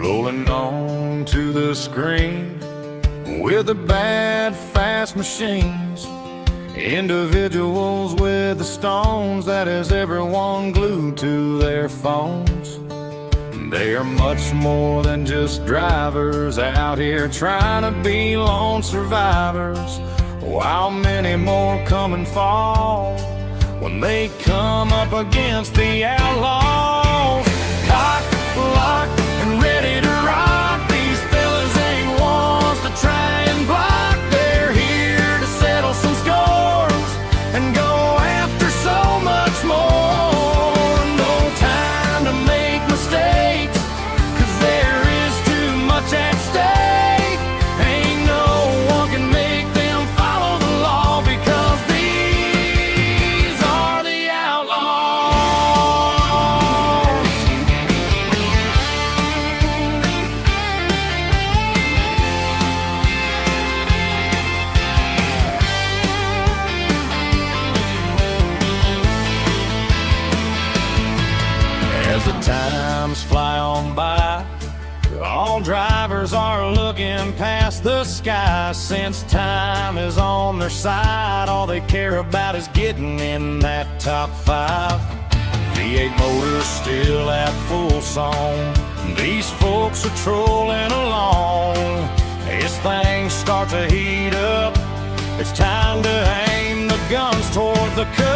rolling on to the screen with the bad fast machines, individuals with the stones that has everyone glued to their phones. They are much more than just drivers out here trying to be lone survivors, while many more come and fall when they come up against the outlaws. Cocked, locked, and ready to rock, these fellas ain't ones to try and block. They're here to settle some scores and go after so much more. No time to make mistakes, 'cause there is too much at stake. Ain't no one can make them follow the law, because these are the outlaws. As the times fly on by, all drivers are looking past the sky. Since time is on their side, all they care about is getting in that top five. V8 motors still at full song, these folks are trolling along. As things start to heat up, it's time to aim the guns toward the cup.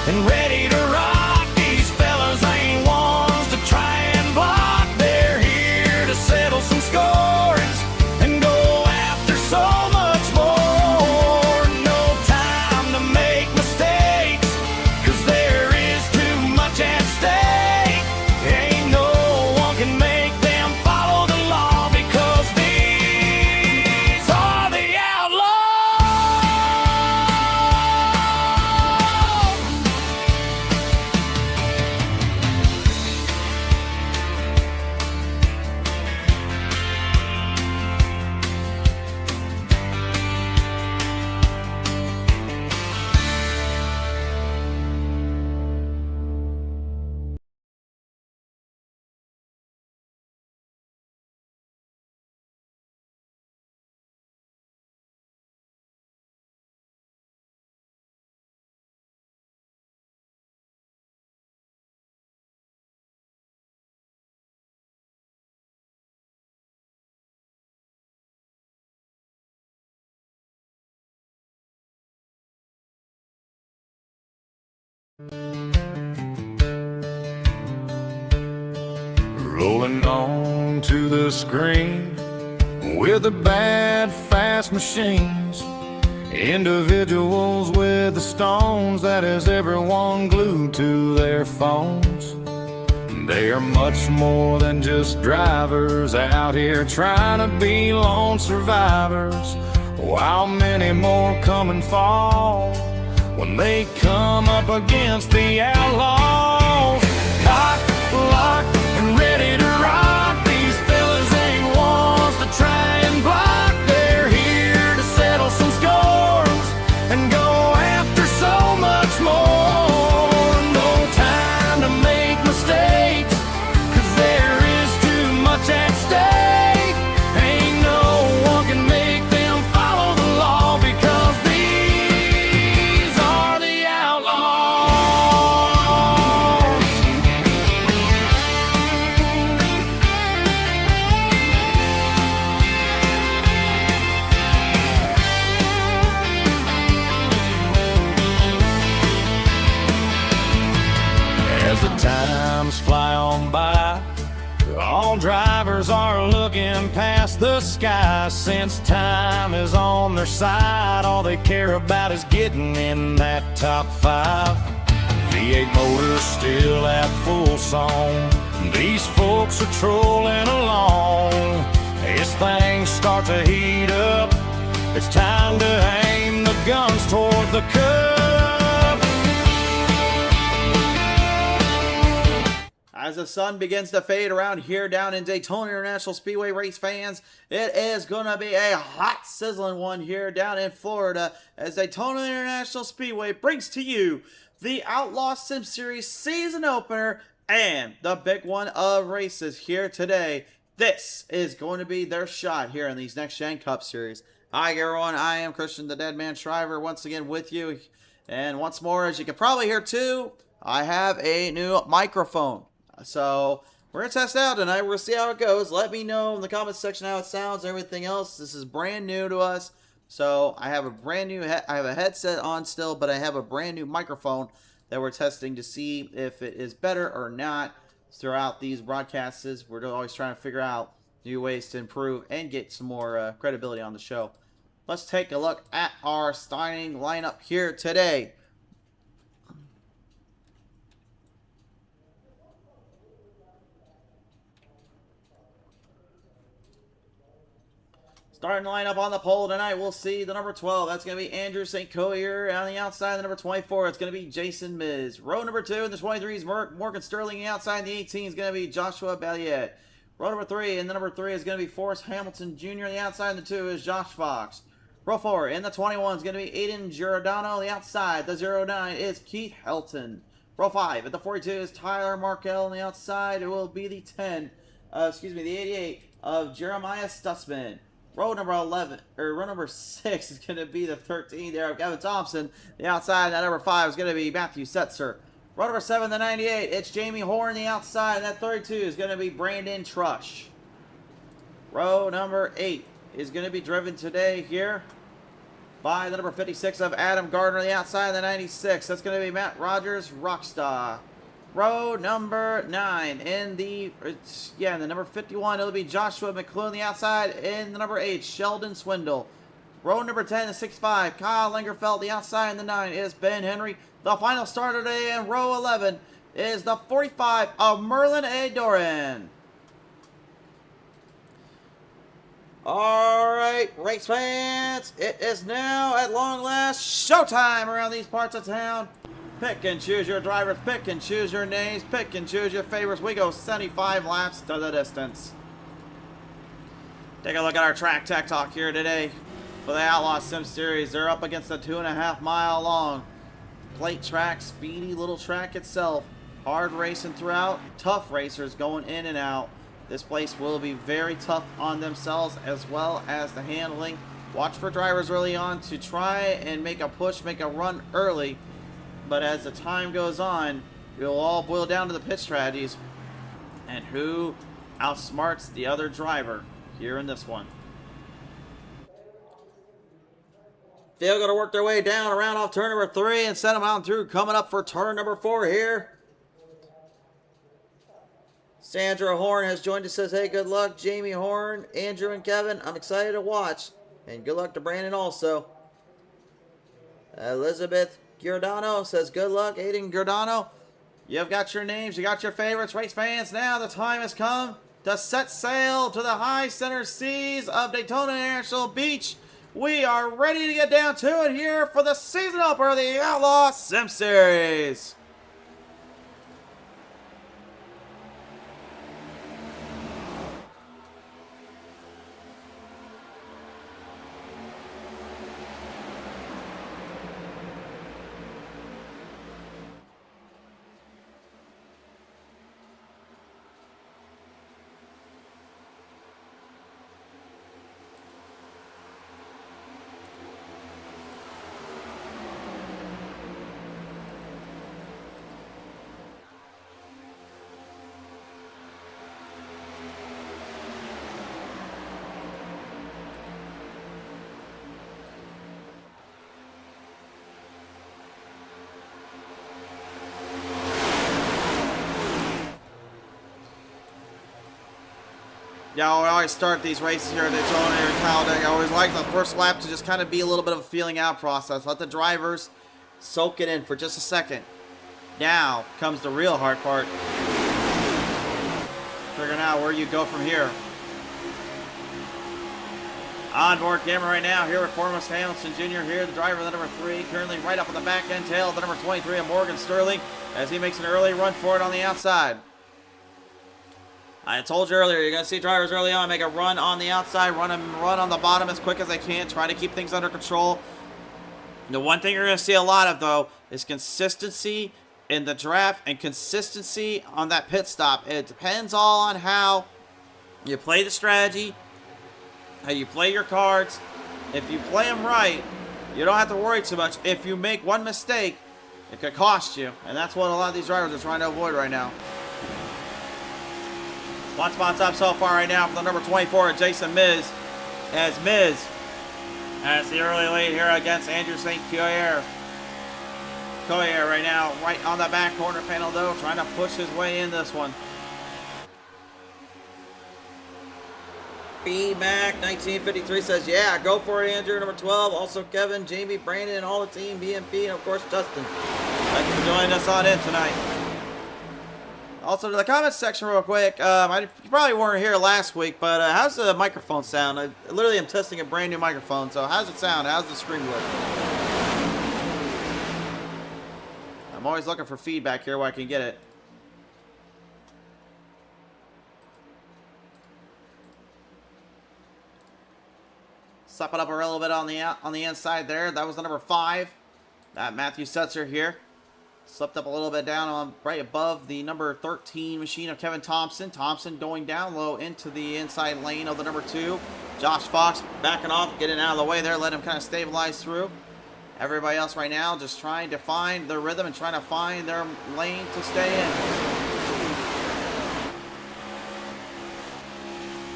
And ready to rock, these fellas ain't ones to try and block. They're here to settle some scores and go after so much more. No time to make mistakes, 'cause there is too much at stake. Ain't no one can make them follow the law, because these are the outlaws. Rolling on to the screen with the bad fast machines, individuals with the stones that has everyone glued to their phones. They are much more than just drivers out here trying to be lone survivors, while many more come and fall when they come up against the outlaws. Cocked, locked, and ready to rock, these fellas ain't ones to try and block. They're here to settle some scores and go after so much more. No time to make mistakes, 'cause there is too much at stake. Ain't no one can make them follow the law, because these are the outlaws. As the times fly on by, all drivers are looking past the sky. Since time is on their side, all they care about is getting in that top five. V8 motors still at full song, these folks are trolling along. As things start to heat up, it's time to aim the guns toward the cup. I as the sun begins to fade around here down in Daytona International Speedway, race fans, it is going to be a hot, sizzling one here down in Florida as Daytona International Speedway brings to you the Outlaws Sim Series season opener and the big one of races here today. This is going to be their shot here in these Next Gen Cup Series. Hi everyone, I am Christian the Deadman Shriver once again with you. And once more, as you can probably hear too, I have a new microphone. So we're going to test it out tonight. We're going to see how it goes. Let me know in the comments section how it sounds and everything else. This is brand new to us. So I have a brand new, I have a headset on still, but I have a brand new microphone that we're testing to see if it is better or not throughout these broadcasts. We're always trying to figure out new ways to improve and get some more credibility on the show. Let's take a look at our starting lineup here today. Starting lineup on the pole tonight, we'll see the number 12. That's going to be Andrew St. Collier. On the outside, the number 24, it's going to be Jason Miz. Row number 2 in the 23 is Morgan Sterling. The outside, in the 18 is going to be Joshua Balliet. Row number 3 in the number 3 is going to be Forrest Hamilton Jr. The outside, in the 2 is Josh Fox. Row 4 in the 21 is going to be Aiden Giordano. The outside, the 09 is Keith Helton. Row 5 at the 42 is Tyler Markell. On the outside, it will be the the 88 of Jeremiah Stutzman. Row number 11, or row number 6 is going to be the 13 there of Kevin Thompson. The outside, that number 5 is going to be Matthew Setzer. Row number 7, the 98, it's Jamie Horn. The outside, and that 32 is going to be Brandon Trush. Row number 8 is going to be driven today here by the number 56 of Adam Gardner. The outside, the 96, that's going to be Matt Rogers, Rockstar. Row number 9 in the number 51, it'll be Joshua McClune. The outside in the number 8, Sheldon Swindle. Row number 10, the 65, Kyle Lingerfeld. The outside in the 9 is Ben Henry. The final starter today in row 11 is the 45 of Merlin A. Doran. Alright, race fans, it is now at long last showtime around these parts of town. Pick and choose your drivers, pick and choose your names, pick and choose your favorites. We go 75 laps to the distance. Take a look at our track tech talk here today for the Outlaw Sim Series. They're up against a 2.5 mile long plate track, speedy little track itself. Hard racing throughout, tough racers going in and out. This place will be very tough on themselves as well as the handling. Watch for drivers early on to try and make a push, make a run early. But as the time goes on, it'll all boil down to the pit strategies and who outsmarts the other driver here in this one. They're going to work their way down around off turn number 3 and set them out through coming up for turn number 4 here. Sandra Horn has joined us, says, hey, good luck, Jamie Horn, Andrew, and Kevin. I'm excited to watch. And good luck to Brandon also. Elizabeth Giordano says, good luck, Aiden Giordano. You've got your names, you got your favorites, race fans. Now the time has come to set sail to the high center seas of Daytona International Beach. We are ready to get down to it here for the season opener of the Outlaw Sim Series. Yeah, I always start these races here at Daytona and Talladega. I always like the first lap to just kind of be a little bit of a feeling out process. Let the drivers soak it in for just a second. Now comes the real hard part. Figuring out where you go from here. Onboard camera right now here with Forrest Hamilton Jr. here, the driver of the number 3, currently right up on the back end tail of the number 23 of Morgan Sterling as he makes an early run for it on the outside. I told you earlier, you're going to see drivers early on make a run on the outside, run on the bottom as quick as they can, try to keep things under control. The one thing you're going to see a lot of, though, is consistency in the draft and consistency on that pit stop. It depends all on how you play the strategy, how you play your cards. If you play them right, you don't have to worry too much. If you make one mistake, it could cost you. And that's what a lot of these drivers are trying to avoid right now. One spot's up so far right now for the number 24, Jason Miz. As Miz has the early lead here against Andrew St. Coyer. Coyer right now, right on the back corner panel though, trying to push his way in this one. B-Mac 1953 says, yeah, go for it, Andrew, number 12. Also Kevin, Jamie, Brandon, and all the team, BMP, and of course Justin. Thank you for joining us on in tonight. Also, to the comments section real quick, you probably weren't here last week, but how's the microphone sound? I literally am testing a brand new microphone, so how's it sound? How's the screen look? I'm always looking for feedback here where I can get it. Sup it up a little bit on the inside there. That was the number 5. Matthew Setzer here. Slipped up a little bit down on right above the number 13 machine of Kevin Thompson. Thompson going down low into the inside lane of the number 2. Josh Fox backing off, getting out of the way there. Let him kind of stabilize through. Everybody else right now just trying to find their rhythm and trying to find their lane to stay in.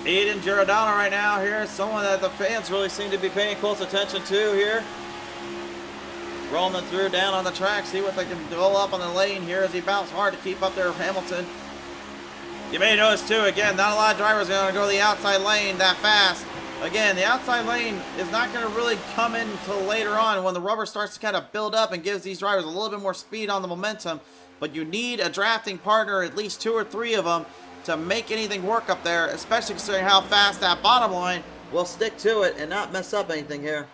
Aiden Giordano right now here. Someone that the fans really seem to be paying close attention to here. Rolling them through down on the track. See what they can roll up on the lane here as he bounced hard to keep up there with Hamilton. You may notice too, again, not a lot of drivers are going to go the outside lane that fast. Again, the outside lane is not going to really come in until later on when the rubber starts to kind of build up and gives these drivers a little bit more speed on the momentum. But you need a drafting partner, at least 2 or 3 of them, to make anything work up there, especially considering how fast that bottom line will stick to it and not mess up anything here.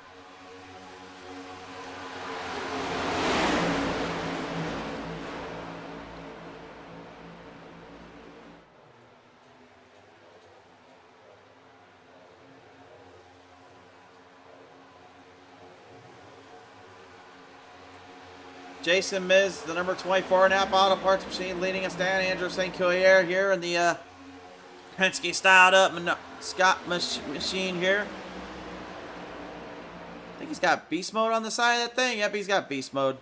Jason Miz, the number 24 Napa Auto Parts Machine, leading us down. Andrew St. Coyer here in the Penske styled up Scott machine here. I think he's got beast mode on the side of that thing. Yep, he's got beast mode.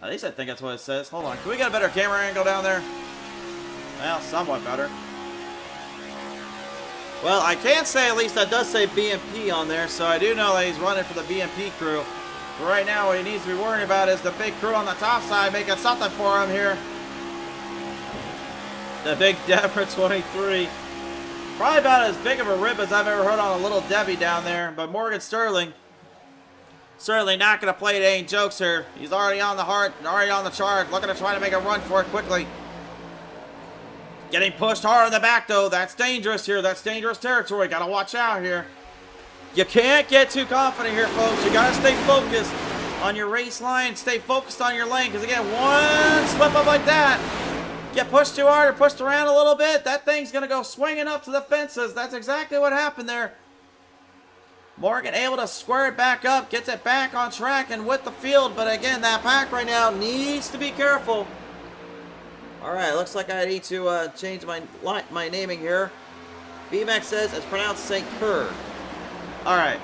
At least I think that's what it says. Hold on. Can we get a better camera angle down there? Well, somewhat better. Well, I can say at least that does say BMP on there, so I do know that he's running for the BMP crew. But right now, what he needs to be worrying about is the big crew on the top side making something for him here. The big Deborah 23. Probably about as big of a rip as I've ever heard on a little Debbie down there. But Morgan Sterling, certainly not going to play any jokes here. He's already on the heart, already on the charge, looking to try to make a run for it quickly. Getting pushed hard in the back, though. That's dangerous here. That's dangerous territory. Got to watch out here. You can't get too confident here, folks. You got to stay focused on your race line. Stay focused on your lane. Because, again, one slip up like that, get pushed too hard or pushed around a little bit, that thing's going to go swinging up to the fences. That's exactly what happened there. Morgan able to square it back up, gets it back on track and with the field. But, again, that pack right now needs to be careful. All right, looks like I need to change my naming here. BMAX says it's pronounced St. Kerr. All right.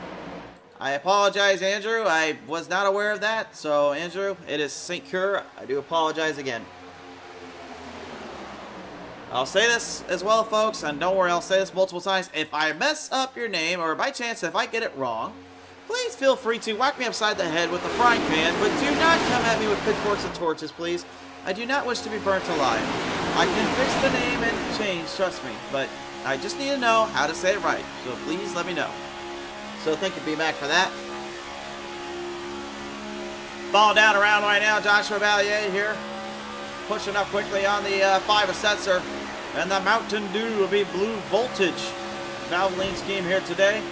I apologize, Andrew. I was not aware of that. So, Andrew, it is St. Kerr. I do apologize again. I'll say this as well, folks, and don't worry, I'll say this multiple times. If I mess up your name, or by chance if I get it wrong, please feel free to whack me upside the head with a frying pan, but do not come at me with pitchforks and torches, please. I do not wish to be burnt alive. I can fix the name and change, trust me, but I just need to know how to say it right, so please let me know. So thank you, B-Mac, for that. Falling down around right now, Joshua Valier here. Pushing up quickly on the 5 of Setzer. And the Mountain Dew will be Blue Voltage Valvoline scheme here today.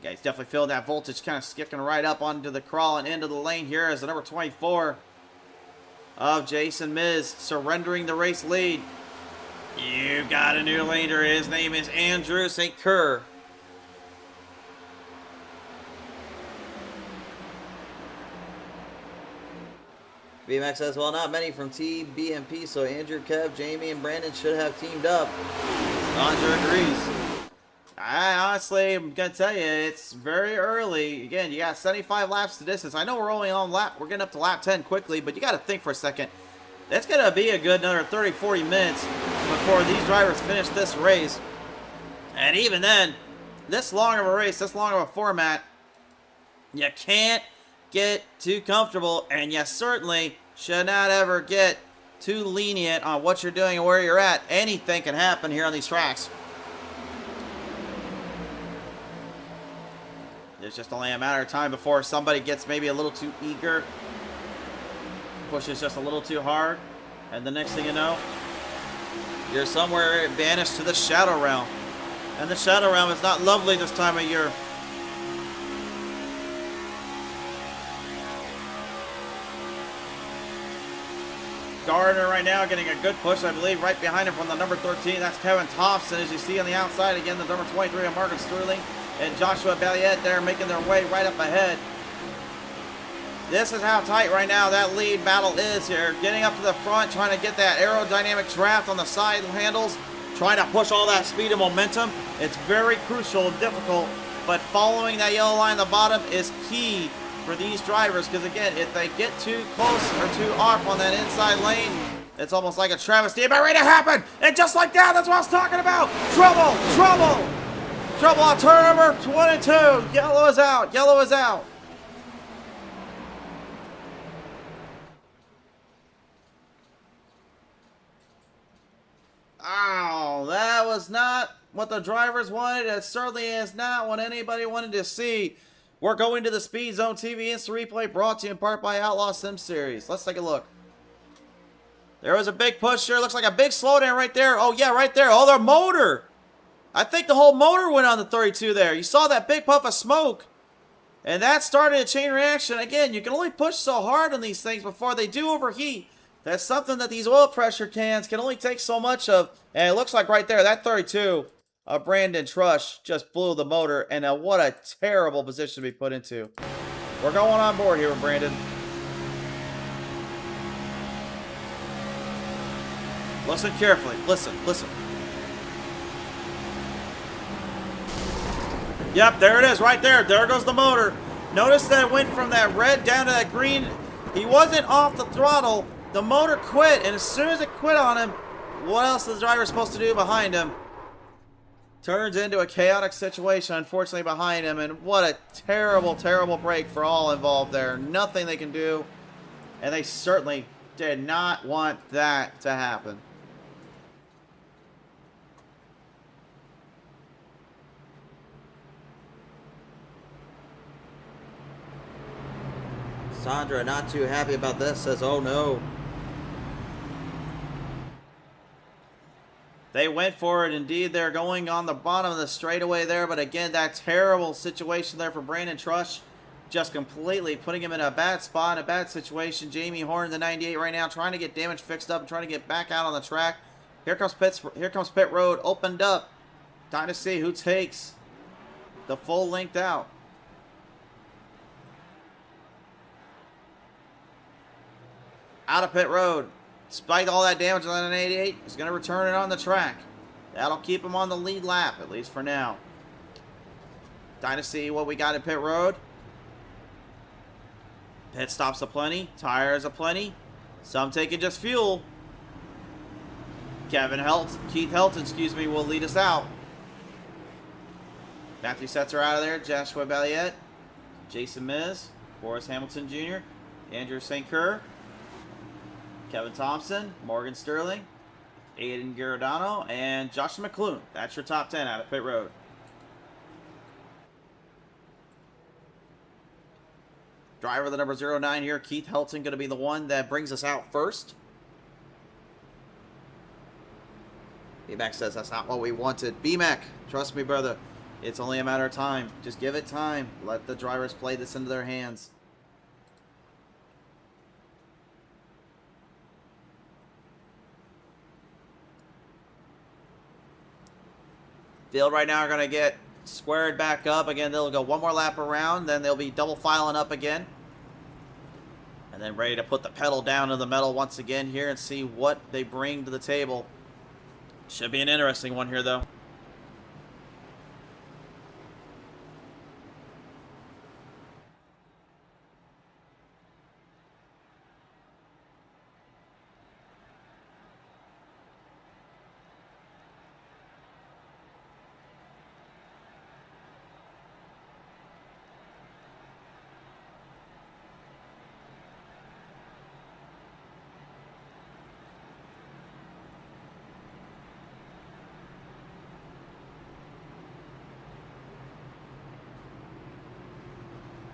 Yeah, he's definitely feeling that voltage kind of skipping right up onto the crawl and into the lane here as the number 24 of Jason Miz, surrendering the race lead. You got a new leader. His name is Andrew St. Kerr. BMAX says, well, not many from TBMP, so Andrew, Kev, Jamie, and Brandon should have teamed up. Sandra agrees. I honestly am going to tell you, it's very early. Again, you got 75 laps to distance. I know we're only on we're getting up to lap 10 quickly, but you got to think for a second. It's going to be a good another 30, 40 minutes before these drivers finish this race. And even then, this long of a race, this long of a format, you can't get too comfortable, and you certainly should not ever get too lenient on what you're doing and where you're at. Anything can happen here on these tracks. It's just only a matter of time before somebody gets maybe a little too eager, pushes just a little too hard, and the next thing you know, you're somewhere banished to the Shadow Realm. And the Shadow Realm is not lovely this time of year. Gardner right now getting a good push, I believe, right behind him from the number 13. That's Kevin Thompson, as you see on the outside. Again, the number 23 of Morgan Sterling and Joshua Balliet there making their way right up ahead. This is how tight right now that lead battle is here. Getting up to the front, trying to get that aerodynamic draft on the side handles, trying to push all that speed and momentum. It's very crucial and difficult, but following that yellow line at the bottom is key for these drivers, because again, if they get too close or too off on that inside lane, it's almost like a travesty about ready to happen. And just like that, that's what I was talking about. Trouble, trouble, trouble on turn number 22. Yellow is out, yellow is out. Oh, that was not what the drivers wanted. It certainly is not what anybody wanted to see. We're going to the Speed Zone TV Instant Replay, brought to you in part by Outlaws Sim Series. Let's take a look. There was a big push here. Looks like a big slowdown right there. Oh, yeah, right there. Oh, their motor. I think the whole motor went on the 32 there. You saw that big puff of smoke. And that started a chain reaction. Again, you can only push so hard on these things before they do overheat. That's something that these oil pressure cans can only take so much of. And it looks like right there, that 32 of Brandon Trush just blew the motor. And what a terrible position to be put into. We're going on board here with Brandon. Listen carefully. Listen, listen. Yep, there it is right there. There goes the motor. Notice that it went from that red down to that green. He wasn't off the throttle. The motor quit, and as soon as it quit on him, what else is the driver supposed to do behind him? Turns into a chaotic situation, unfortunately, behind him, and what a terrible, terrible break for all involved there. Nothing they can do, and they certainly did not want that to happen. Sandra, not too happy about this, says, oh no. They went for it. Indeed, they're going on the bottom of the straightaway there. But again, that terrible situation there for Brandon Trush. Just completely putting him in a bad spot, a bad situation. Jamie Horn, the 98 right now, trying to get damage fixed up and trying to get back out on the track. Here comes pit road, opened up. Time to see who takes the full length out. Out of pit road. Despite all that damage on an 88, he's going to return it on the track. That'll keep him on the lead lap, at least for now. Time to see what we got in pit road. Pit stops aplenty. Tires aplenty. Some taking just fuel. Keith Helton, will lead us out. Matthew Setzer out of there. Joshua Balliet. Jason Miz. Boris Hamilton Jr. Andrew St. Kerr. Kevin Thompson, Morgan Sterling, Aiden Giordano, and Joshua McClune. That's your top 10 out of pit road. Driver the number 09 here, Keith Helton, going to be the one that brings us out first. B-Mac says that's not what we wanted. B-Mac, trust me, brother. It's only a matter of time. Just give it time. Let the drivers play this into their hands. Field right now are going to get squared back up. Again, they'll go one more lap around, then they'll be double filing up again. And then ready to put the pedal down to the metal once again here and see what they bring to the table. Should be an interesting one here, though.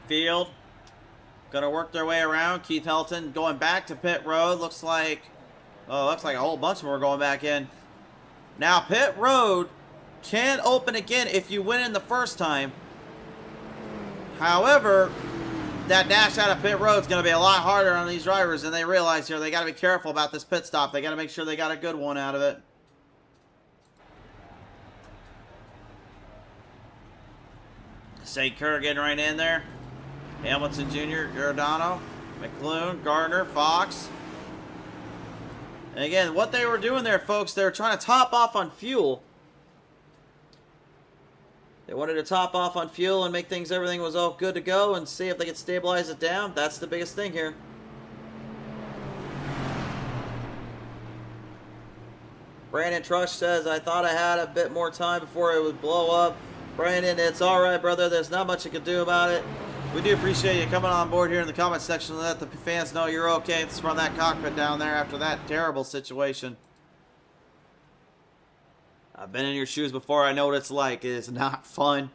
Field gonna work their way around. Keith Helton going back to pit road. Looks like a whole bunch of them are going back in. Now pit road can open again if you win in the first time. However, that dash out of pit road is gonna be a lot harder on these drivers, and they realize here they gotta be careful about this pit stop. They gotta make sure they got a good one out of it. St. Kerr getting right in there. Hamilton Jr., Giordano, McClune, Gardner, Fox. And again, what they were doing there, folks, they were trying to top off on fuel. They wanted to top off on fuel and make everything was all good to go and see if they could stabilize it down. That's the biggest thing here. Brandon Trush says, I thought I had a bit more time before it would blow up. Brandon, it's all right, brother. There's not much you can do about it. We do appreciate you coming on board here in the comment section to let the fans know you're okay. It's from that cockpit down there after that terrible situation. I've been in your shoes before. I know what it's like. It is not fun.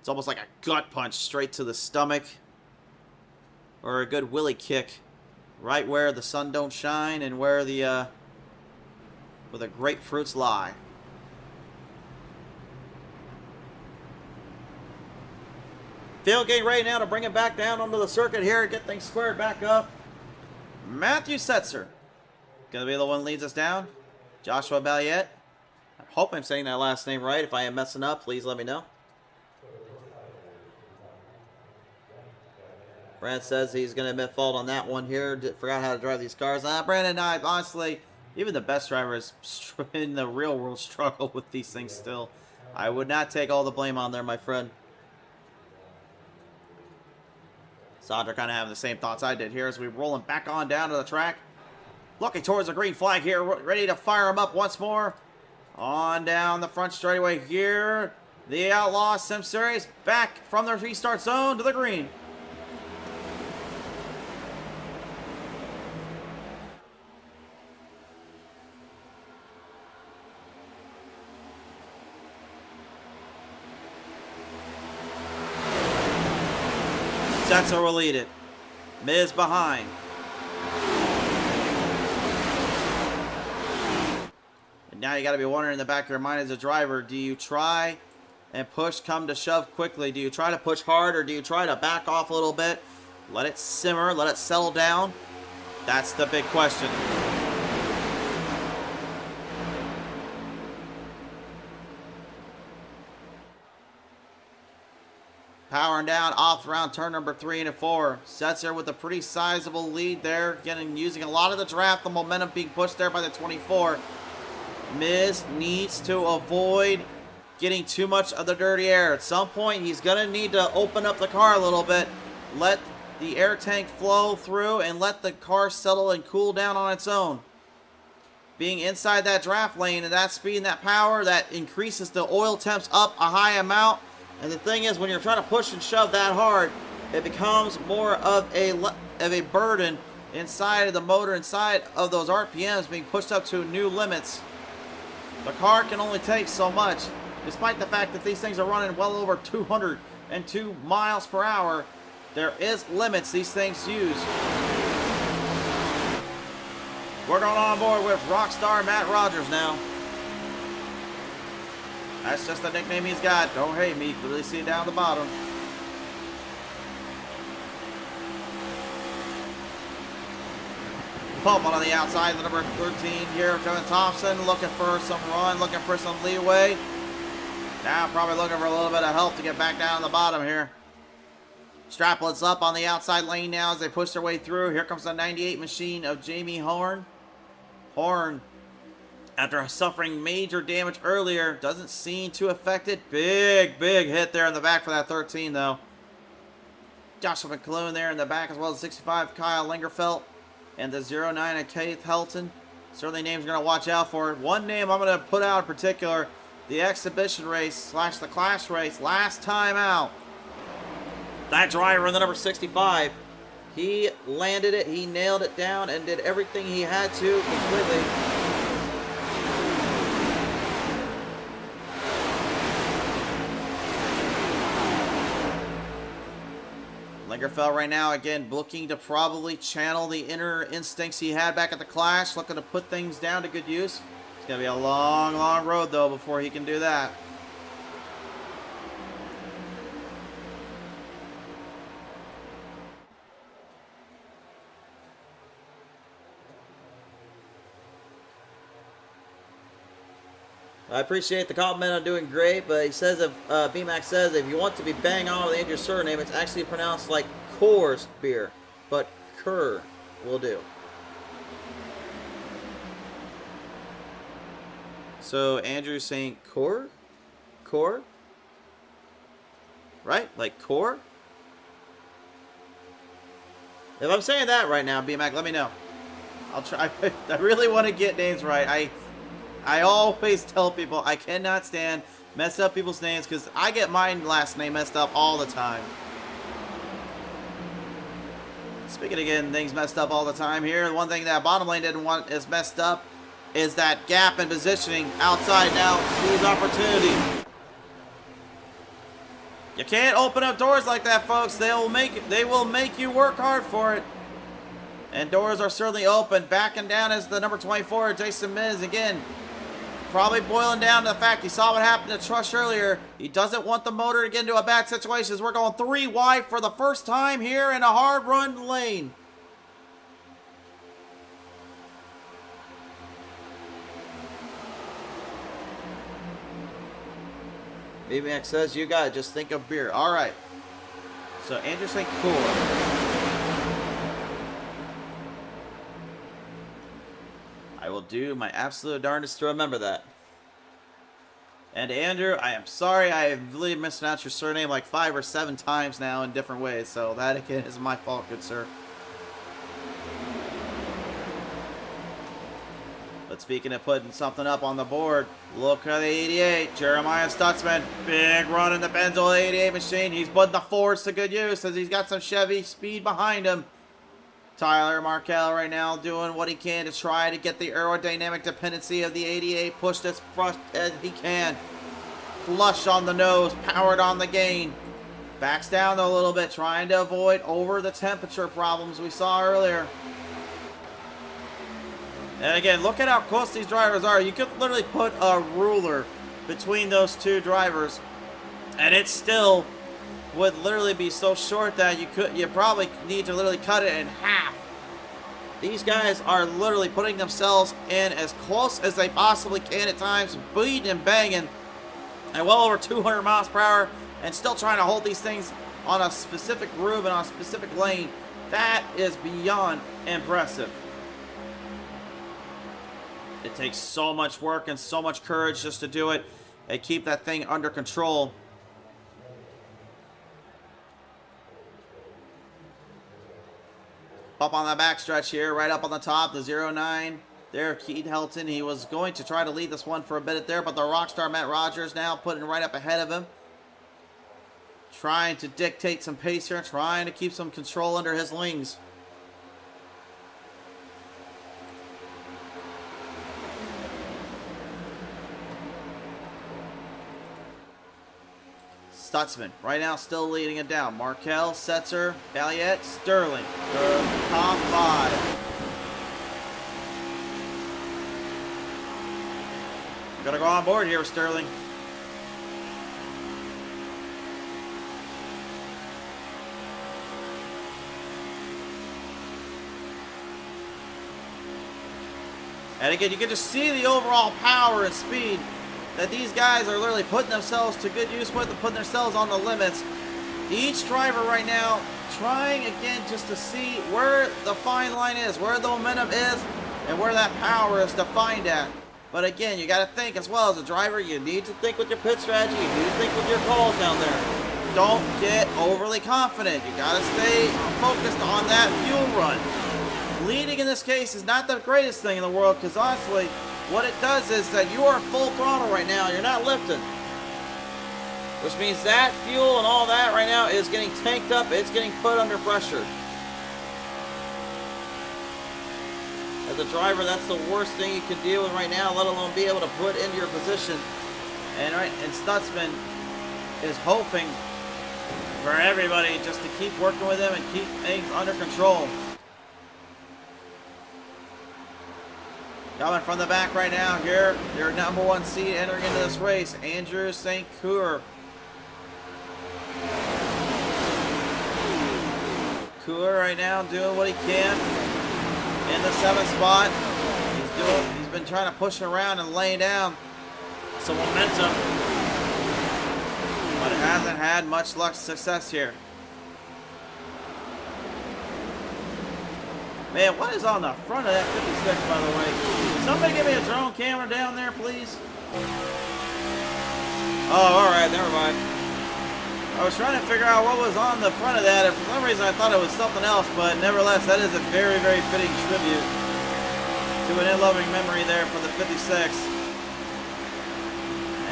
It's almost like a gut punch straight to the stomach. Or a good willy kick. Right where the sun don't shine and where the grapefruits lie. Field getting ready now to bring it back down onto the circuit here and get things squared back up. Matthew Setzer gonna be the one leads us down. Joshua Balliet. I hope I'm saying that last name right. If I am messing up, please let me know. Brad says he's gonna admit fault on that one here. Forgot how to drive these cars. Brandon and I, honestly, even the best drivers in the real world struggle with these things still. I would not take all the blame on there, my friend. Sandra kind of having the same thoughts I did here as we rolling back on down to the track. Looking towards the green flag here, ready to fire them up once more. On down the front straightaway here. The Outlaws Sim Series back from their restart zone to the green. Setzer will lead it. Miz behind. And now you got to be wondering in the back of your mind as a driver, do you try and push, come to shove quickly? Do you try to push hard or do you try to back off a little bit? Let it simmer, let it settle down? That's the big question. Powering down off around turn number 3 and 4. Setzer with a pretty sizable lead there. Using a lot of the draft, the momentum being pushed there by the 24. Miz needs to avoid getting too much of the dirty air. At some point, he's going to need to open up the car a little bit. Let the air tank flow through and let the car settle and cool down on its own. Being inside that draft lane and that speed and that power, that increases the oil temps up a high amount. And the thing is, when you're trying to push and shove that hard, it becomes more of a burden inside of the motor, inside of those RPMs being pushed up to new limits. The car can only take so much. Despite the fact that these things are running well over 202 miles per hour, there is limits these things use. We're going on board with Rockstar Matt Rogers now. That's just the nickname he's got. Don't hate me. You can really see it down the bottom. Pump on the outside, the number 13 here, Kevin Thompson, looking for some run, looking for some leeway. Now probably looking for a little bit of help to get back down on the bottom here. Straplets up on the outside lane now as they push their way through. Here comes the 98 machine of Jamie Horn. Horn, after suffering major damage earlier, doesn't seem too affected. Big hit there in the back for that 13, though. Joshua McClune there in the back, as well as 65 Kyle Lingerfelt and the 09 of Keith Helton. Certainly names you're going to watch out for. One name I'm going to put out in particular, the exhibition race / the clash race, last time out. That driver in the number 65, he landed it, he nailed it down, and did everything he had to completely. Lingerfeld right now, again, looking to probably channel the inner instincts he had back at the Clash, looking to put things down to good use. It's going to be a long road, though, before he can do that. I appreciate the compliment on doing great, but he says, if B-Max says, if you want to be bang on with the end of your surname, it's actually pronounced like Coors beer, but Kerr will do. So Andrew's saying Core? Core? Right? Like Core? If I'm saying that right now, B-Mac, let me know. I'll try. I really want to get names right. I always tell people I cannot stand mess up people's names because I get my last name messed up all the time. Speaking of getting things messed up all the time here, the one thing that Bottom Lane didn't want is messed up is that gap in positioning outside now. Lose opportunity. You can't open up doors like that, folks. They will make you work hard for it. And doors are certainly open. Backing down is the number 24, Jason Miz. Again, probably boiling down to the fact he saw what happened to Trush earlier. He doesn't want the motor to get into a bad situation as we're going 3 wide for the first time here in a hard-run lane. BBX says, you got it. Just think of beer. All right. So, Andrew St. Cool. I will do my absolute darndest to remember that. And Andrew, I am sorry I have really mispronounced your surname like 5 or 7 times now in different ways. So that again is my fault, good sir. But speaking of putting something up on the board, look at the 88. Jeremiah Stutzman, big run in the Benzel 88 machine. He's putting the force to good use as he's got some Chevy speed behind him. Tyler Markell right now doing what he can to try to get the aerodynamic dependency of the 88 pushed as front as he can. Flush on the nose, powered on the gain. Backs down a little bit, trying to avoid over the temperature problems we saw earlier. And again, look at how close these drivers are. You could literally put a ruler between those two drivers, and it still would literally be so short that you probably need to literally cut it in half. These guys are literally putting themselves in as close as they possibly can at times, beating and banging at well over 200 miles per hour, and still trying to hold these things on a specific groove and on a specific lane. That is beyond impressive. It takes so much work and so much courage just to do it and keep that thing under control. Up on the backstretch here, right up on the top, the 09 there, Keith Helton. He was going to try to lead this one for a bit there, but the Rockstar Matt Rogers now putting right up ahead of him. Trying to dictate some pace here, trying to keep some control under his wings. Stutzman right now still leading it down. Markell, Setzer, Balliet, Sterling. The top 5. Gonna go on board here with Sterling. And again, you can just see the overall power and speed that these guys are literally putting themselves to good use with and putting themselves on the limits. Each driver right now trying again just to see where the fine line is, where the momentum is, and where that power is defined at. But again, you got to think as well as a driver. You need to think with your pit strategy. You need to think with your calls down there. Don't get overly confident. You got to stay focused on that fuel run. Leading in this case is not the greatest thing in the world, because honestly, what it does is that you are full throttle right now. You're not lifting. Which means that fuel and all that right now is getting tanked up. It's getting put under pressure. As a driver, that's the worst thing you can deal with right now, let alone be able to put into your position. And Stutzman is hoping for everybody just to keep working with him and keep things under control. Coming from the back right now here, your number 1 seed entering into this race, Andrew St. Coeur. Coeur right now doing what he can in the 7th spot. He's been trying to push around and lay down some momentum, but hasn't had much success here. Man, what is on the front of that 56, by the way? Can somebody give me a drone camera down there, please? Oh, alright, never mind. I was trying to figure out what was on the front of that, and for some reason I thought it was something else, but nevertheless, that is a very, very fitting tribute to an in-loving memory there for the 56.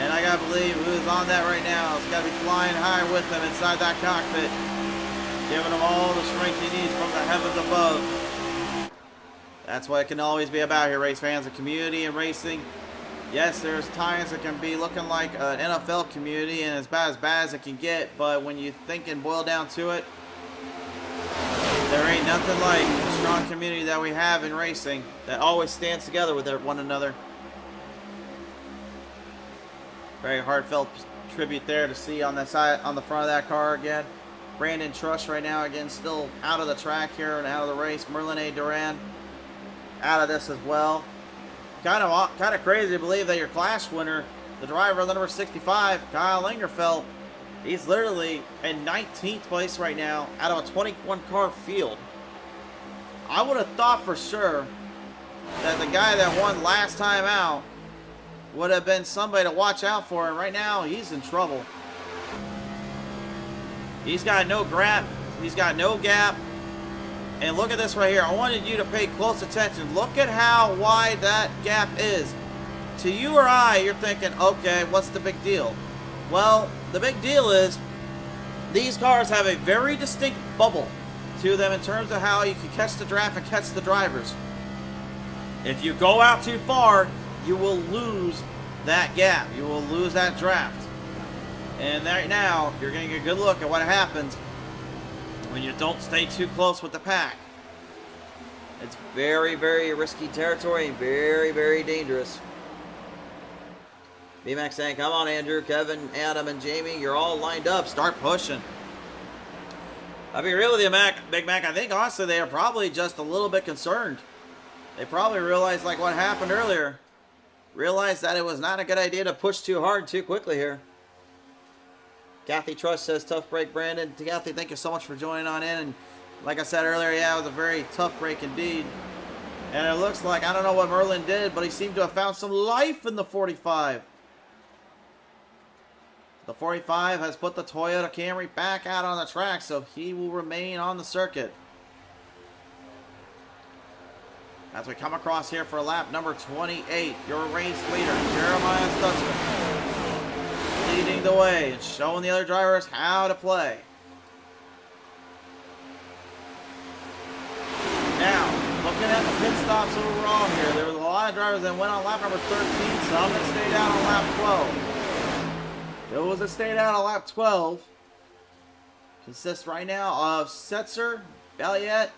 And I gotta believe who's on that right now. It's gotta be flying high with him inside that cockpit, giving him all the strength he needs from the heavens above. That's what it can always be about here, race fans. The community and racing. Yes, there's times it can be looking like an NFL community and as bad as it can get, but when you think and boil down to it, there ain't nothing like the strong community that we have in racing that always stands together with one another. Very heartfelt tribute there to see on the side, on the front of that car again. Brandon Trush right now again still out of the track here and out of the race. Merlin A. Duran out of this as well. Kind of crazy to believe that your class winner, the driver of the number 65, Kyle Lingerfeld, he's literally in 19th place right now out of a 21 car field. I would have thought for sure that the guy that won last time out would have been somebody to watch out for, and right now he's in trouble. He's got no gap. He's got no gap. And look at this right here. I wanted you to pay close attention. Look at how wide that gap is. To you or I, you're thinking, okay, what's the big deal? Well, the big deal is these cars have a very distinct bubble to them in terms of how you can catch the draft and catch the drivers. If you go out too far, you will lose that gap. You will lose that draft. And right now, you're getting a good look at what happens when you don't stay too close with the pack. It's very, very risky territory and very, very dangerous. B-Mac saying, come on, Andrew, Kevin, Adam, and Jamie. You're all lined up. Start pushing. I'll be real with you, Big Mac. I think, honestly, they are probably just a little bit concerned. They probably realized, like what happened earlier, realized that it was not a good idea to push too hard too quickly here. Kathy Trust says, tough break, Brandon. Kathy, thank you so much for joining on in. And like I said earlier, yeah, it was a very tough break indeed. And it looks like, I don't know what Merlin did, but he seemed to have found some life in the 45. The 45 has put the Toyota Camry back out on the track, so he will remain on the circuit. As we come across here for lap number 28, your race leader, Jeremiah Stutzman, leading the way and showing the other drivers how to play. Now, looking at the pit stops overall here, there was a lot of drivers that went on lap number 13, some that stayed out on lap 12. Those that stayed out on lap 12 consists right now of Setzer, Balliet,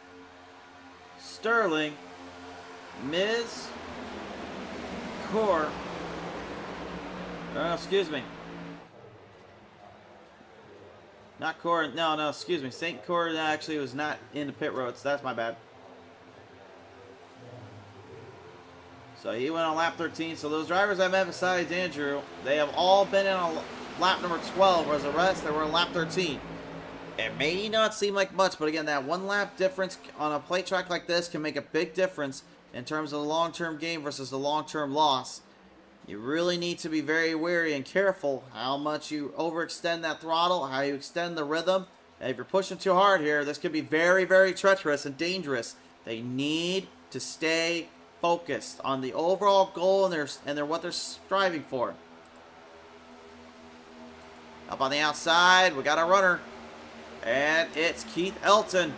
Sterling, Miz, Core, excuse me. Not Core, no, excuse me. St. Core actually was not in the pit road, so that's my bad. So he went on lap 13. So those drivers I met besides Andrew, they have all been in on lap number 12, whereas the rest, they were on lap 13. It may not seem like much, but again, that 1 lap difference on a plate track like this can make a big difference in terms of the long-term gain versus the long-term loss. You really need to be very wary and careful how much you overextend that throttle, how you extend the rhythm. And if you're pushing too hard here, this could be very, very treacherous and dangerous. They need to stay focused on the overall goal and what they're striving for. Up on the outside, we got a runner. And it's Keith Elton.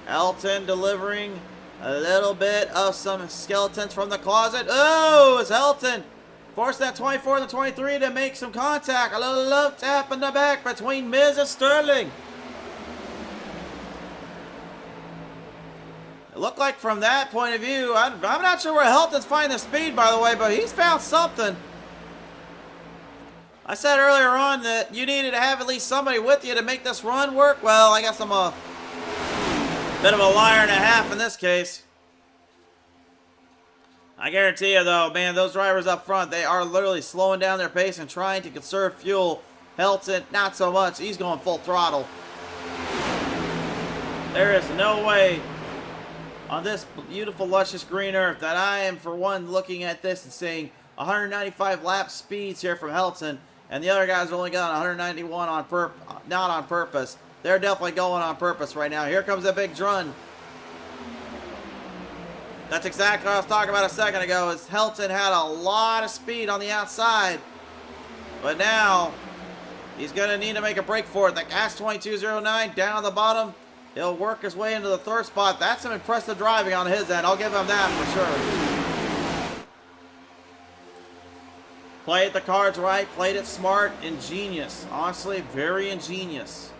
Elton delivering a little bit of some skeletons from the closet. Oh, it's Elton. Forced that 24 and the 23 to make some contact. A little love tap in the back between Miz and Sterling. It looked like from that point of view, I'm not sure where Elton's finding the speed, by the way, but he's found something. I said earlier on that you needed to have at least somebody with you to make this run work. Well, I guess I'm a bit of a liar and a half in this case. I guarantee you, though, man, those drivers up front, they are literally slowing down their pace and trying to conserve fuel. Helton, not so much. He's going full throttle. There is no way on this beautiful, luscious green earth that I am, for one, looking at this and seeing 195 lap speeds here from Helton, and the other guys only got 191 not on purpose. They're definitely going on purpose right now. Here comes a big drun. That's exactly what I was talking about a second ago, is Helton had a lot of speed on the outside, but now he's going to need to make a break for it. The gas 2209 down on the bottom. He'll work his way into the 3rd spot. That's some impressive driving on his end. I'll give him that for sure. Played the cards right, played it smart, ingenious. Honestly, very ingenious.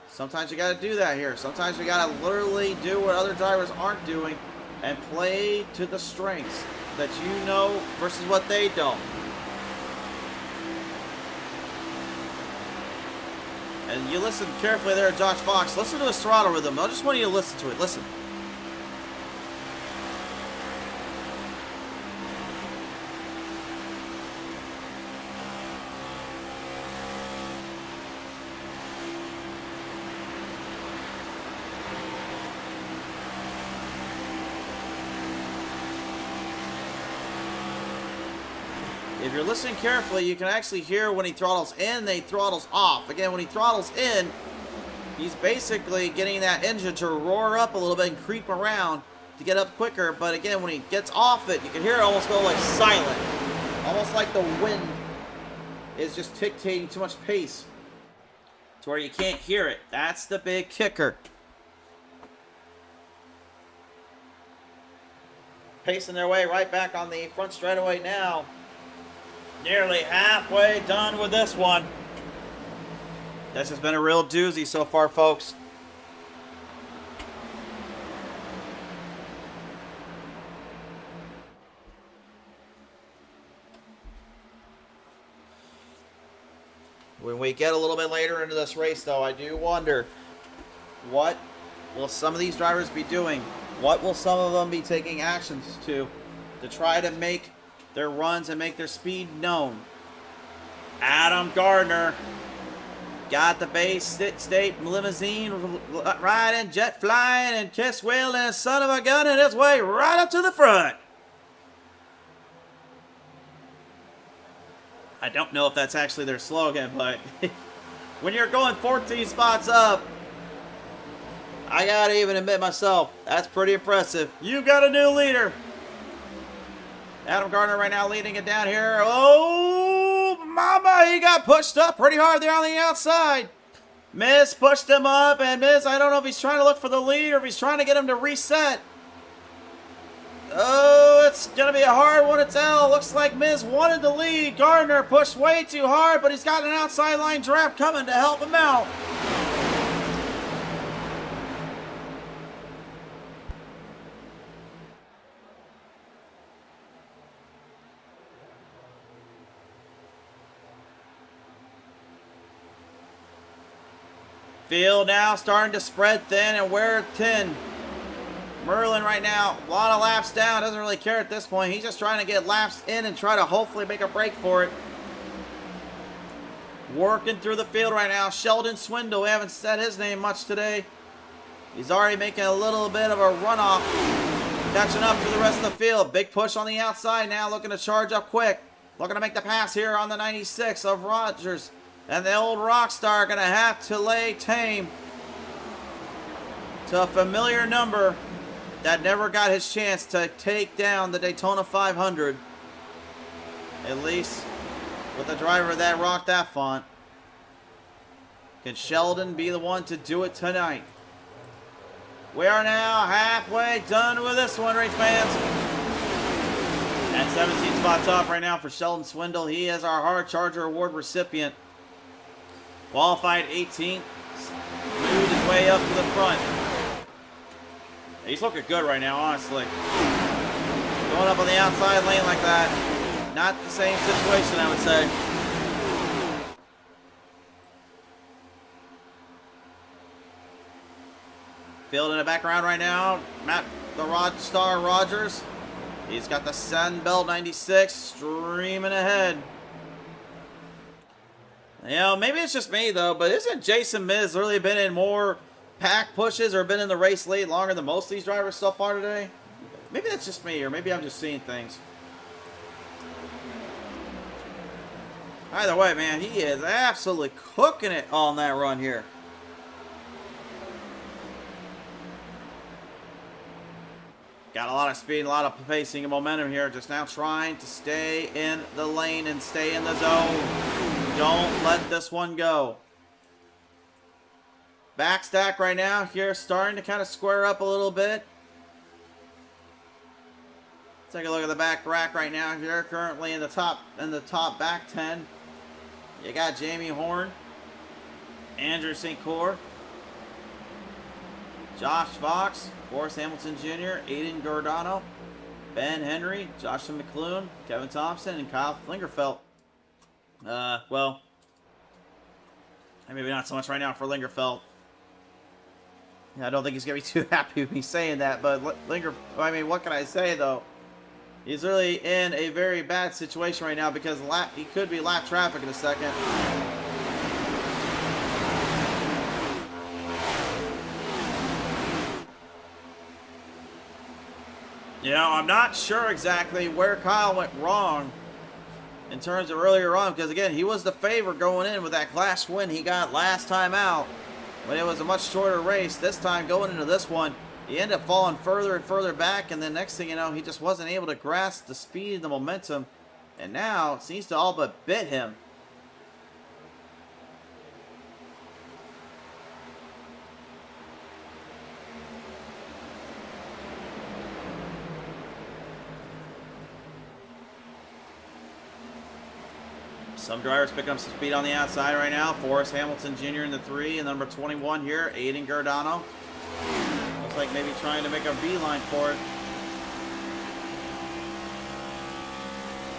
Sometimes you got to do that here. Sometimes you got to literally do what other drivers aren't doing and play to the strengths that you know versus what they don't. And you listen carefully there, Josh Fox. Listen to his throttle rhythm. I just want you to listen to it. Listen. If you're listening carefully, you can actually hear when he throttles in, then he throttles off. Again, when he throttles in, he's basically getting that engine to roar up a little bit and creep around to get up quicker. But again, when he gets off it, you can hear it almost go like silent. Almost like the wind is just dictating too much pace to where you can't hear it. That's the big kicker. Pacing their way right back on the front straightaway now. Nearly halfway done with this one. This has been a real doozy so far, folks. When we get a little bit later into this race, though, I do wonder, what will some of these drivers be doing? What will some of them be taking actions to try to make their runs and make their speed known? Adam Gardner got the Bay State limousine riding, jet flying, and kiss wheeling, son of a gun, in his way right up to the front. I don't know if that's actually their slogan, but when you're going 14 spots up, I gotta even admit myself, that's pretty impressive. You got a new leader. Adam Gardner right now leading it down here. Oh, mama, he got pushed up pretty hard there on the outside. Miz pushed him up, and Miz, I don't know if he's trying to look for the lead or if he's trying to get him to reset. Oh, it's going to be a hard one to tell. Looks like Miz wanted the lead. Gardner pushed way too hard, but he's got an outside line draft coming to help him out. Field now starting to spread thin and wear thin. Merlin right now, a lot of laps down, doesn't really care at this point. He's just trying to get laps in and try to hopefully make a break for it. Working through the field right now. Sheldon Swindle, we haven't said his name much today. He's already making a little bit of a runoff, catching up to the rest of the field. Big push on the outside now, looking to charge up quick. Looking to make the pass here on the 96 of Rogers. And the old Rockstar going to have to lay tame to a familiar number that never got his chance to take down the Daytona 500. At least with a driver that rocked that font. Can Sheldon be the one to do it tonight? We are now halfway done with this one, race fans. At 17 spots off right now for Sheldon Swindle. He is our Hard Charger Award recipient. Qualified 18th. Moved his way up to the front. He's looking good right now, honestly. Going up on the outside lane like that. Not the same situation, I would say. Field in the background right now. Matt, the Rockstar Rogers. He's got the Sunbelt 96 streaming ahead. You know, maybe it's just me, though, but isn't Jason Miz really been in more pack pushes or been in the race late longer than most of these drivers so far today? Maybe that's just me, or maybe I'm just seeing things. Either way, man, he is absolutely cooking it on that run here. Got a lot of speed, a lot of pacing and momentum here. Just now trying to stay in the lane and stay in the zone. Don't let this one go. Backstack right now here, starting to kind of square up a little bit. Take a look at the back rack right now here. Currently in the top back 10. You got Jamie Horn, Andrew St. Cyr, Josh Fox, Forrest Hamilton Jr., Aiden Giordano, Ben Henry, Joshua McClune, Kevin Thompson, and Kyle Lingerfelt. Well, maybe not so much right now for Lingerfelt. I don't think he's going to be too happy with me saying that, but I mean, what can I say, though? He's really in a very bad situation right now because he could be lap traffic in a second. You know, I'm not sure exactly where Kyle went wrong in terms of earlier on, because again, he was the favorite going in with that class win he got last time out when it was a much shorter race. This time going into this one, he ended up falling further and further back, and then next thing you know, he just wasn't able to grasp the speed and the momentum, and now it seems to all but bit him. Some drivers picking up some speed on the outside right now. Forrest Hamilton Jr. in the 3, and number 21 here, Aiden Giordano. Looks like maybe trying to make a beeline for it.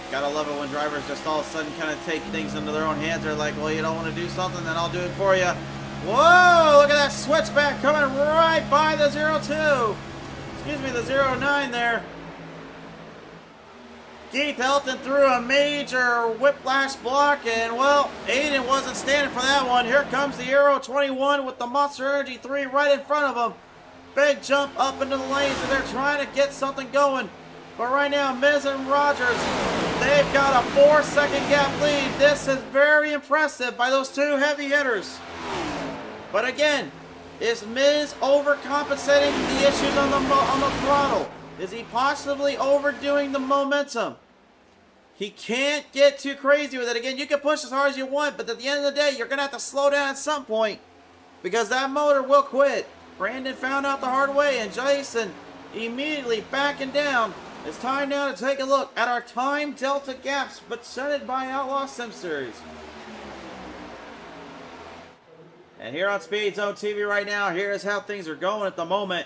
Gotta love it when drivers just all of a sudden kind of take things into their own hands. They're like, well, you don't want to do something, then I'll do it for you. Whoa, look at that switchback coming right by the 02. Excuse me, the 09 there. Keith Elton threw a major whiplash block, and, well, Aiden wasn't standing for that one. Here comes the Aero 21 with the Monster Energy 3 right in front of him. Big jump up into the lanes, and they're trying to get something going. But right now, Miz and Rogers, they've got a 4-second gap lead. This is very impressive by those two heavy hitters. But again, is Miz overcompensating the issues on the throttle? Is he possibly overdoing the momentum? He can't get too crazy with it. Again, you can push as hard as you want, but at the end of the day, you're going to have to slow down at some point because that motor will quit. Brandon found out the hard way, and Jason immediately backing down. It's time now to take a look at our time delta gaps, but presented by Outlaw Sim Series. And here on Speed Zone TV right now, here's how things are going at the moment.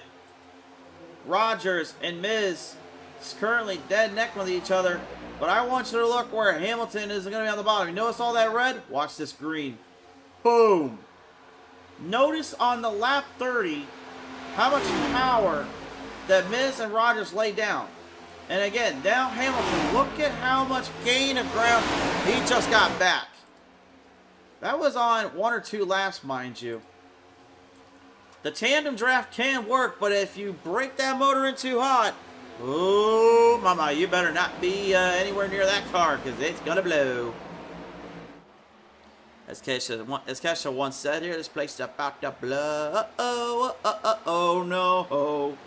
Rogers and Miz is currently dead neck with each other, but I want you to look where Hamilton is going to be on the bottom. You notice all that red? Watch this green. Boom. Notice on the lap 30 how much power that Miz and Rogers laid down. And again, now Hamilton, look at how much gain of ground he just got back. That was on 1 or 2 laps, mind you. The tandem draft can work, but if you break that motor in too hot, oh, mama, you better not be anywhere near that car, because it's going to blow. As Kesha once said here, this place is about to blow. Uh-oh, no.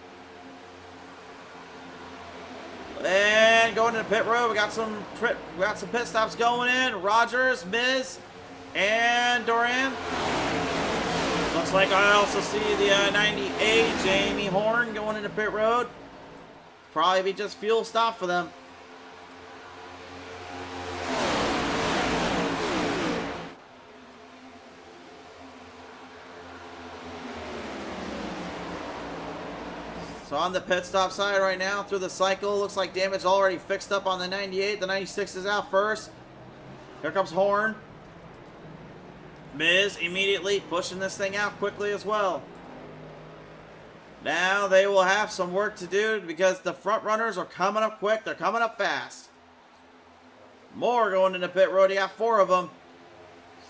And going to the pit road, we got some pit stops going in. Rogers, Miz, and Duran. Looks like I also see the 98 Jamie Horn going into pit road. Probably be just fuel stop for them. So on the pit stop side right now, through the cycle, looks like damage already fixed up on the 98. The 96 is out first. Here comes Horn. Miz immediately pushing this thing out quickly as well. Now they will have some work to do because the front runners are coming up quick. They're coming up fast. More going into pit road. You got 4 of them.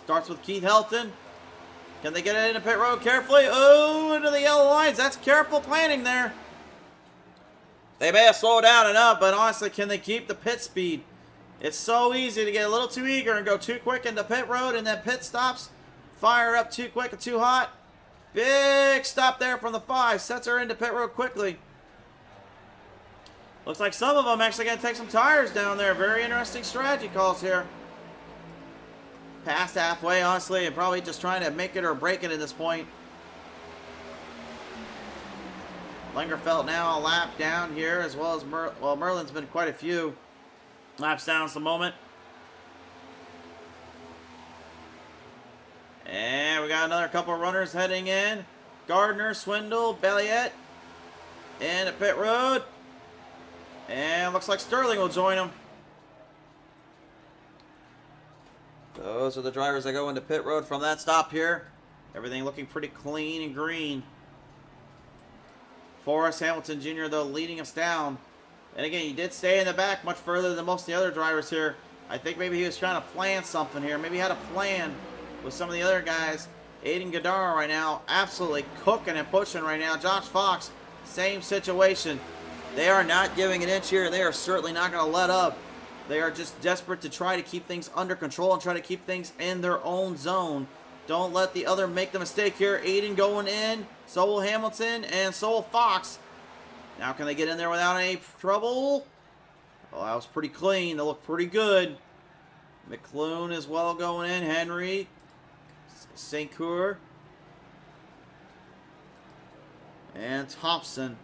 Starts with Keith Helton. Can they get it into pit road carefully? Oh, into the yellow lines. That's careful planning there. They may have slowed down enough, but honestly, can they keep the pit speed? It's so easy to get a little too eager and go too quick into pit road, and then pit stops. Fire up too quick and too hot. Big stop there from the 5. Sets her into pit road quickly. Looks like some of them actually going to take some tires down there. Very interesting strategy calls here. Past halfway, honestly, and probably just trying to make it or break it at this point. Lingerfeld now a lap down here, as well as Merlin's been quite a few laps down at the moment. And we got another couple of runners heading in. Gardner, Swindle, Belliette, and at pit road. And looks like Sterling will join them. Those are the drivers that go into pit road from that stop here. Everything looking pretty clean and green. Forrest Hamilton Jr., though, leading us down. And again, he did stay in the back much further than most of the other drivers here. I think maybe he was trying to plan something here. Maybe he had a plan with some of the other guys. Aiden Gadara right now absolutely cooking and pushing right now. Josh Fox, same situation. They are not giving an inch here. They are certainly not going to let up. They are just desperate to try to keep things under control and try to keep things in their own zone. Don't let the other make the mistake here. Aiden going in. So will Hamilton and so will Fox. Now can they get in there without any trouble? Well, that was pretty clean. They look pretty good. McClune as well going in. Henry. St. Coeur. And Thompson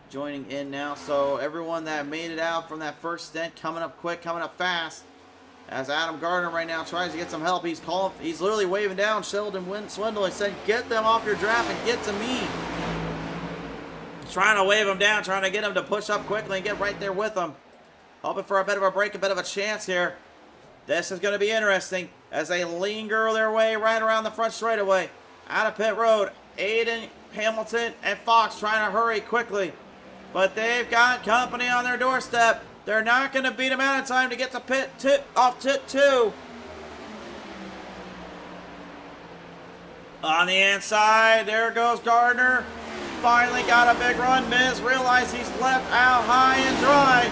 joining in now. So everyone that made it out from that first stint coming up quick, coming up fast. As Adam Gardner right now tries to get some help. He's literally waving down Sheldon Swindle and said, get them off your draft and get to me. He's trying to wave them down, trying to get them to push up quickly and get right there with them. Hoping for a bit of a break, a bit of a chance here. This is going to be interesting as they linger their way right around the front straightaway. Out of pit road, Aiden, Hamilton, and Fox trying to hurry quickly. But they've got company on their doorstep. They're not going to beat them out in time to get to pit pit 2. On the inside, there goes Gardner. Finally got a big run. Miz realized he's left out high and dry.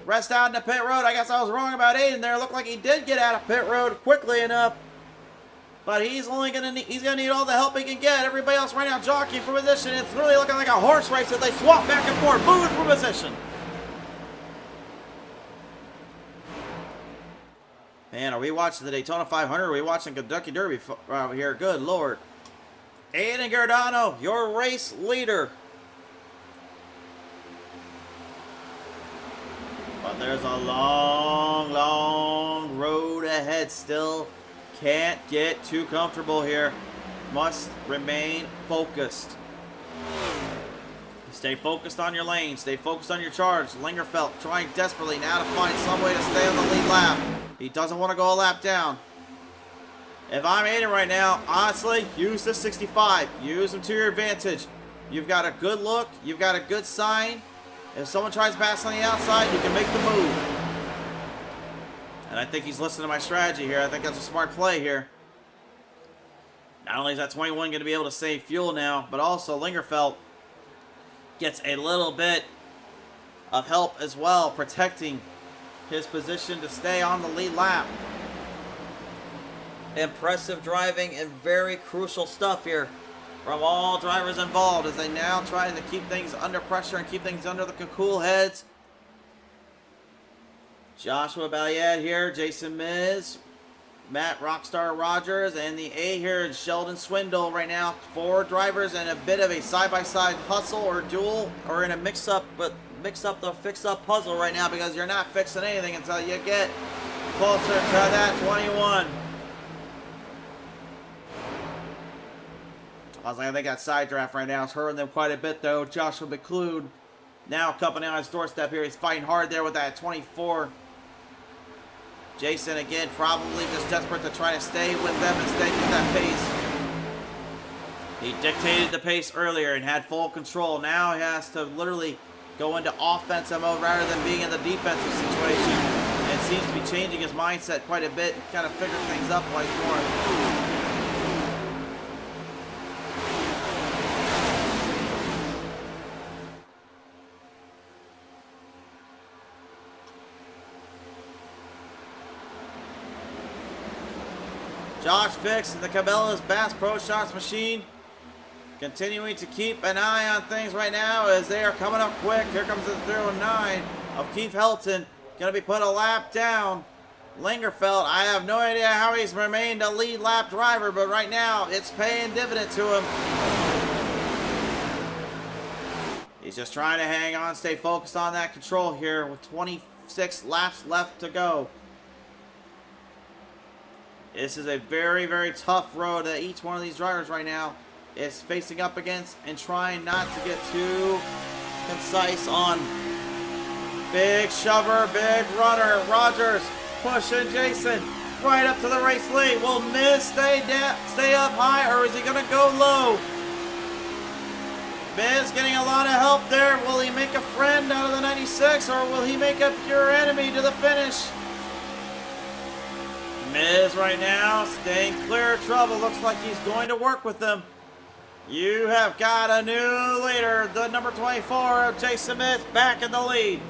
Rest out in the pit road. I guess I was wrong about Aiden there. Looked like he did get out of pit road quickly enough. But he's gonna need all the help he can get. Everybody else right now jockeying for position. It's really looking like a horse race as they swap back and forth, moving for position. Man, are we watching the Daytona 500? Or are we watching Kentucky Derby here? Good Lord. Aiden Giordano, your race leader. But there's a long, long road ahead still. Can't get too comfortable here. Must remain focused. Stay focused on your lane. Stay focused on your charge. Lingerfeld trying desperately now to find some way to stay on the lead lap. He doesn't want to go a lap down. If I'm Aiden right now, honestly, use the 65. Use them to your advantage. You've got a good look. You've got a good sign. If someone tries to pass on the outside, you can make the move. And I think he's listening to my strategy here. I think that's a smart play here. Not only is that 21 going to be able to save fuel now, but also Lingerfeld gets a little bit of help as well, protecting his position to stay on the lead lap. Impressive driving and very crucial stuff here from all drivers involved as they now try to keep things under pressure and keep things under the cool heads. Joshua Balliet here, Jason Miz, Matt Rockstar Rogers, and the A here is Sheldon Swindle right now. 4 drivers in a bit of a side-by-side hustle or duel, or in a mix-up puzzle right now, because you're not fixing anything until you get closer to that 21. I was like, they got side draft right now. It's hurting them quite a bit, though. Joshua McLeod now company on his doorstep here. He's fighting hard there with that 24. Jason, again, probably just desperate to try to stay with them and stay with that pace. He dictated the pace earlier and had full control. Now he has to literally go into offensive mode rather than being in the defensive situation. And seems to be changing his mindset quite a bit, kind of figuring things up like more. Josh Fix and the Cabela's Bass Pro Shots machine continuing to keep an eye on things right now as they are coming up quick. Here comes the 09 of Keith Helton. Going to be put a lap down. Lingerfeld, I have no idea how he's remained a lead lap driver, but right now it's paying dividend to him. He's just trying to hang on, stay focused on that control here with 26 laps left to go. This is a very, very tough road that each one of these drivers right now is facing up against and trying not to get too concise on. Big shover, big runner. Rogers pushing Jason right up to the race lead. Will Miz stay up high, or is he going to go low? Miz getting a lot of help there. Will he make a friend out of the 96, or will he make a pure enemy to the finish? Miz right now staying clear of trouble. Looks like he's going to work with them. You have got a new leader. The number 24 of Jason Miz back in the lead.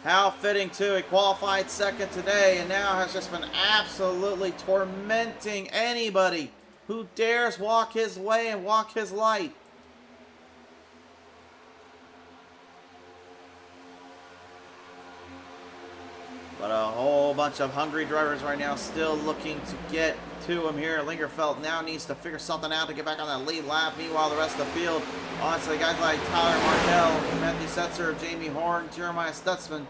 How fitting too. He qualified second today and now has just been absolutely tormenting anybody who dares walk his way and walk his light. But a whole bunch of hungry drivers right now still looking to get to him here. Lingerfeld now needs to figure something out to get back on that lead lap. Meanwhile, the rest of the field, honestly, guys like Tyler Markell, Matthew Setzer, Jamie Horn, Jeremiah Stutzman,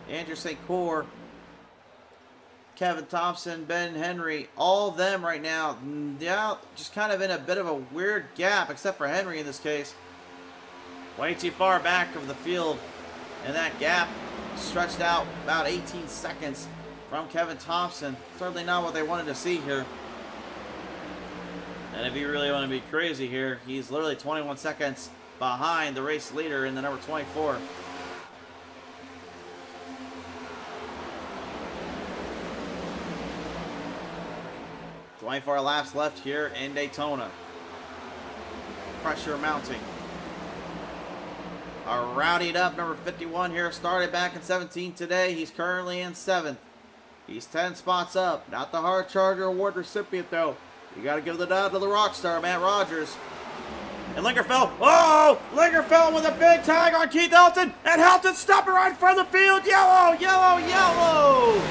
Andrew St. Cour, Kevin Thompson, Ben Henry, all of them right now, yeah, just kind of in a bit of a weird gap, except for Henry in this case. Way too far back of the field, and that gap stretched out about 18 seconds from Kevin Thompson. Certainly not what they wanted to see here. And if you really want to be crazy here, he's literally 21 seconds behind the race leader in the number 24. "24 laps left here in Daytona. Pressure mounting. A rowdied up number 51 here, started back in 17 today. He's currently in 7th. He's 10 spots up. Not the Hard Charger Award recipient, though. You got to give the nod to the rock star, Matt Rogers. And Lingerfeld. Oh! Lingerfeld with a big tag on Keith Helton. And Helton stopping right in front of the field. Yellow, yellow, yellow!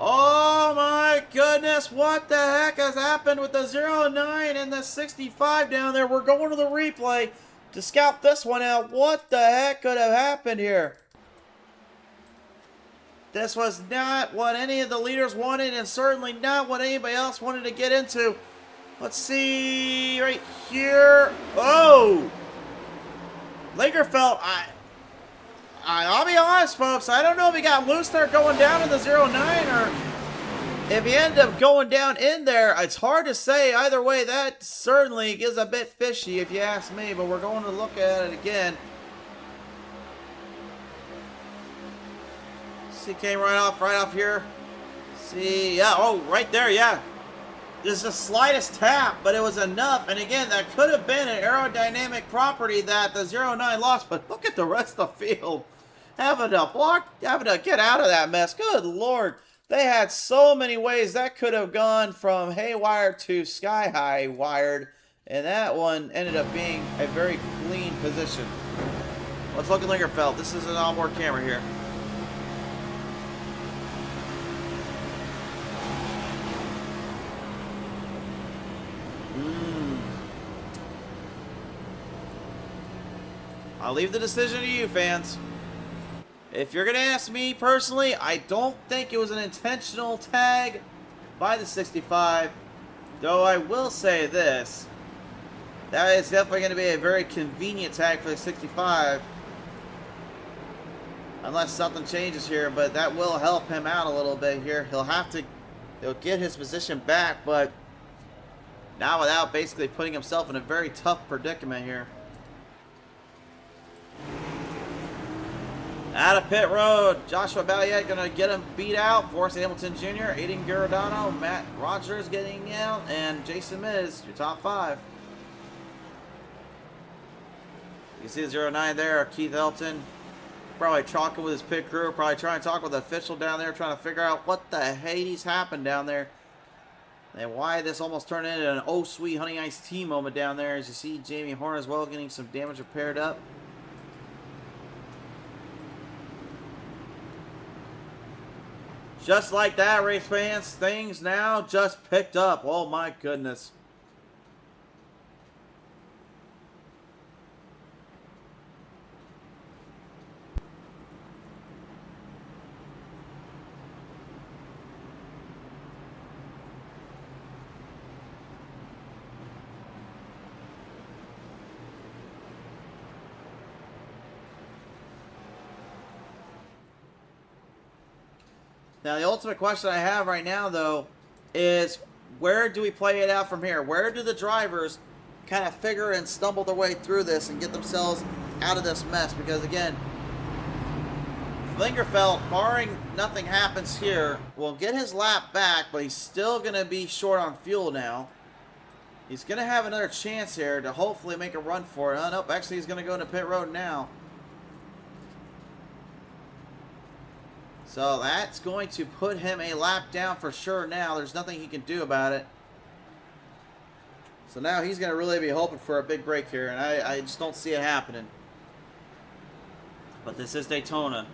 Oh my goodness, what the heck has happened with the 09 and the 65 down there? We're going to the replay to scout this one out. What the heck could have happened here? This was not what any of the leaders wanted, and certainly not what anybody else wanted to get into. Let's see right here. Oh! Lingerfeld, I'll be honest, folks. I don't know if he got loose there going down in the 09 or If he ended up going down in there, it's hard to say. Either way, that certainly is a bit fishy if you ask me, but we're going to look at it again. See, came right off here. See, yeah, oh, right there, yeah. This is the slightest tap, but it was enough. And again, that could have been an aerodynamic property that the 09 lost, but look at the rest of the field. Having to get out of that mess. Good Lord. They had so many ways that could have gone from haywire to sky high wired, and that one ended up being a very clean position. Let's look at Lingerfeld. This is an onboard camera here. I'll leave the decision to you, fans. If you're going to ask me personally, I don't think it was an intentional tag by the 65. Though I will say this. That is definitely going to be a very convenient tag for the 65. Unless something changes here, but that will help him out a little bit here. He'll get his position back, but not without basically putting himself in a very tough predicament here. Out of pit road, Joshua Balliet going to get him beat out. Forrest Hamilton Jr., Aiden Giordano, Matt Rogers getting out, and Jason Miz, your top 5. You see the 09 there, Keith Elton. Probably talking with his pit crew, probably trying to talk with the official down there, trying to figure out what the Hades happened down there. And why this almost turned into an oh sweet honey iced tea moment down there. As you see Jamie Horn as well getting some damage repaired up. Just like that, race fans, things now just picked up. Oh my goodness. Now, the ultimate question I have right now, though, is where do we play it out from here? Where do the drivers kind of figure and stumble their way through this and get themselves out of this mess? Because, again, Lingerfeld, barring nothing happens here, will get his lap back, but he's still going to be short on fuel now. He's going to have another chance here to hopefully make a run for it. Oh, nope, actually he's going to go into pit road now. So that's going to put him a lap down for sure now. There's nothing he can do about it. So now he's going to really be hoping for a big break here, and I just don't see it happening. But this is Daytona.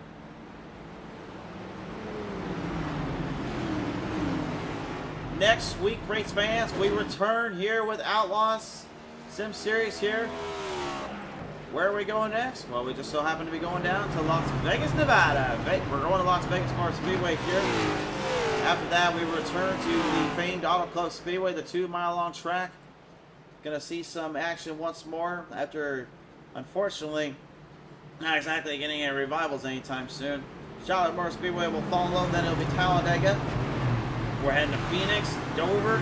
Next week, race fans, we return here with Outlaws Sim Series here. Where are we going next? Well, we just so happen to be going down to Las Vegas, Nevada. We're going to Las Vegas Motor Speedway here. After that, we return to the famed Auto Club Speedway, the 2-mile-long track. Going to see some action once more after, unfortunately, not exactly getting any revivals anytime soon. Charlotte Motor Speedway will follow, then it'll be Talladega. We're heading to Phoenix, Dover,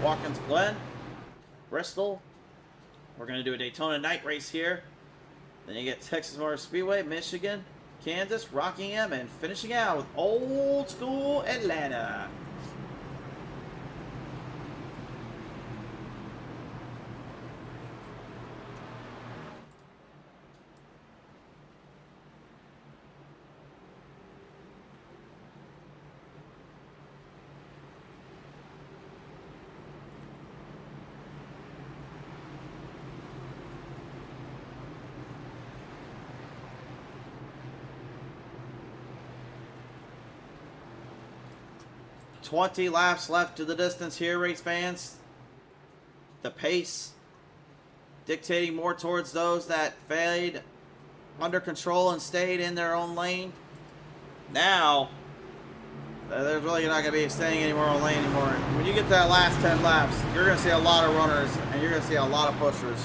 Watkins Glen, Bristol. We're going to do a Daytona night race here. Then you get Texas Motor Speedway, Michigan, Kansas, Rockingham, and finishing out with old school Atlanta. $20 laps left to the distance here, race fans. The pace dictating more towards those that stayed under control and stayed in their own lane. Now, there's really not going to be staying in your own lane anymore. When you get to that last 10 laps, you're going to see a lot of runners and you're going to see a lot of pushers.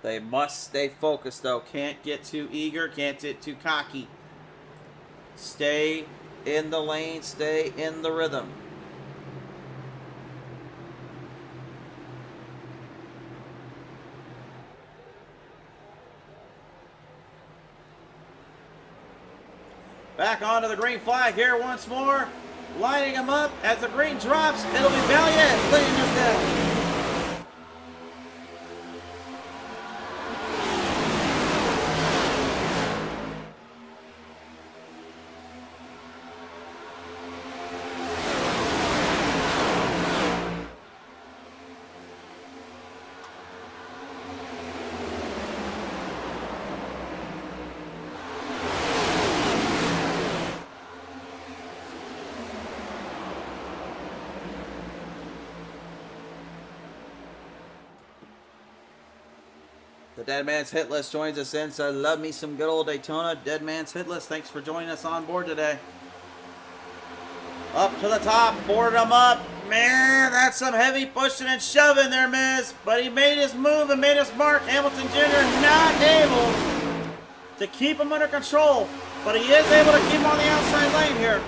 They must stay focused, though. Can't get too eager, can't get too cocky. Stay in the lane, stay in the rhythm. Back onto the green flag here once more. Lighting him up as the green drops. It'll be Valiant leading us down. The Dead Man's Hit List joins us in, so love me some good old Daytona. Dead Man's Hit List, thanks for joining us on board today. Up to the top, boarded him up. Man, that's some heavy pushing and shoving there, Miz. But he made his move and made his mark. Hamilton Jr. not able to keep him under control. But he is able to keep him on the outside lane here.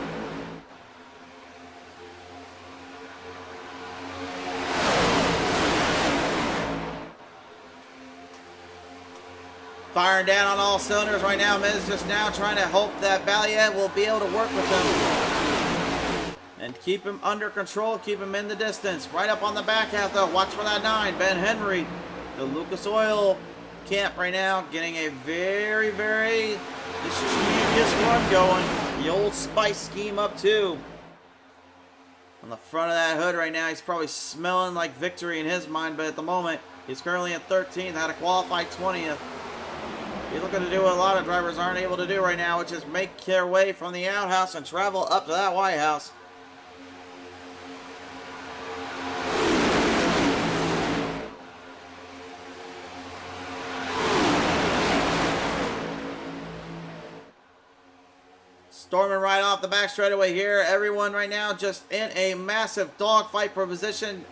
Firing down on all cylinders right now. Miz just now trying to hope that Valiant will be able to work with him and keep him under control, keep him in the distance. Right up on the back half though. Watch for that 9. Ben Henry, the Lucas Oil camp right now, getting a very, very mischievous run going. The Old Spice scheme up too. On the front of that hood right now, he's probably smelling like victory in his mind, but at the moment, he's currently at 13th, had a qualified 20th. He's looking to do what a lot of drivers aren't able to do right now, which is make their way from the outhouse and travel up to that White House. Storming right off the back straightaway here. Everyone right now just in a massive dogfight for position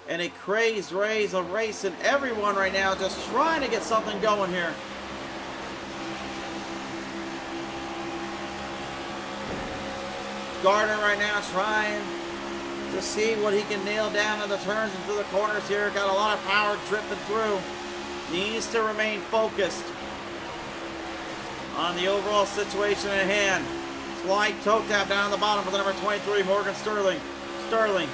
and a crazed race of race, and everyone right now just trying to get something going here. Gardner right now trying to see what he can nail down in the turns and through the corners here. Got a lot of power dripping through. Needs to remain focused on the overall situation at hand. Slight toe tap down the bottom for the number 23, Morgan Sterling. Sterling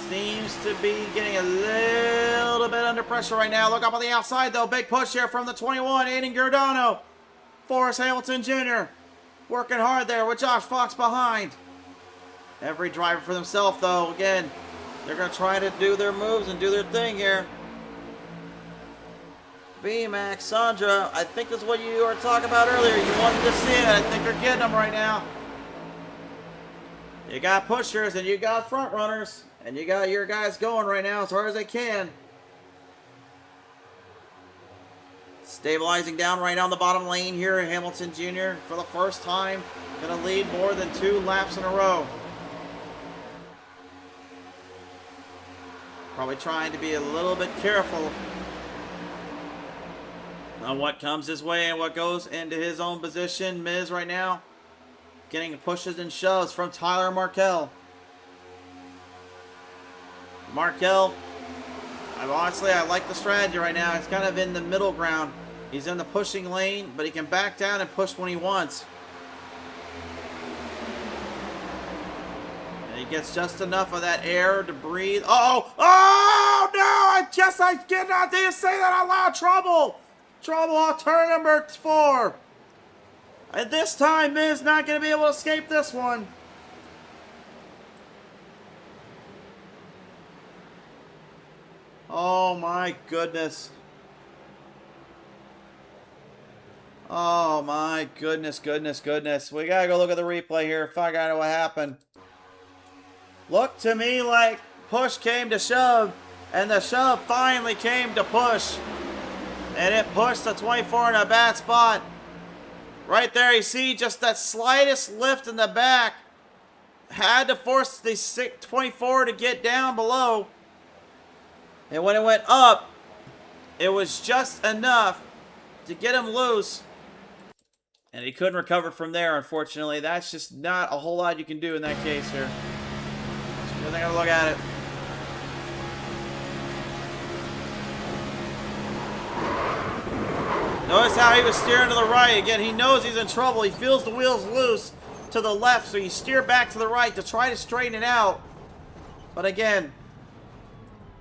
seems to be getting a little bit under pressure right now. Look up on the outside though. Big push here from the 21, Aiden Giordano. Forrest Hamilton Jr. working hard there with Josh Fox behind. Every driver for themselves, though. Again, they're going to try to do their moves and do their thing here. B-Max, Sandra, I think that's what you were talking about earlier. You wanted to see it. I think they're getting them right now. You got pushers and you got front runners. And you got your guys going right now as hard as they can. Stabilizing down right on the bottom lane here. Hamilton Jr. for the first time going to lead more than 2 laps in a row. Probably trying to be a little bit careful on what comes his way and what goes into his own position. Miz right now getting pushes and shoves from Tyler Markell. Markell, I like the strategy right now. He's kind of in the middle ground. He's in the pushing lane, but he can back down and push when he wants. And he gets just enough of that air to breathe. Oh no! I did not say that out loud. Trouble on turn number 4. And this time, Miz not going to be able to escape this one. Oh my goodness. Oh my goodness. We gotta go look at the replay here, find out what happened. Looked to me like push came to shove, and the shove finally came to push. And it pushed the 24 in a bad spot. Right there, you see just that slightest lift in the back. Had to force the 24 to get down below. And when it went up, it was just enough to get him loose And he couldn't recover from there, unfortunately. That's just not a whole lot you can do in that case here. So they're going to look at it. Notice how he was steering to the right. Again, he knows he's in trouble. He feels the wheels loose to the left, so you steer back to the right to try to straighten it out. But again,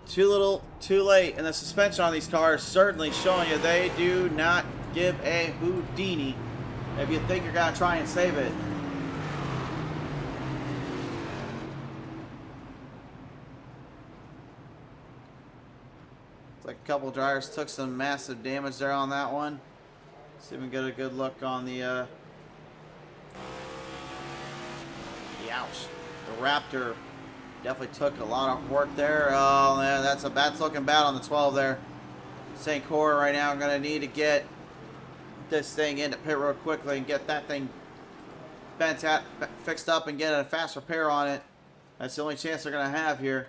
too little, too late. And the suspension on these cars certainly showing you they do not give a Houdini if you think you're going to try and save it. It's like a couple drivers took some massive damage there on that one. See if we can get a good look on the ouch. The Raptor definitely took a lot of work there. Oh man, that's looking bad on the 12 there. St. Cora right now going to need to get this thing into pit road quickly and get that thing fixed up and get a fast repair on it. That's the only chance they're going to have here.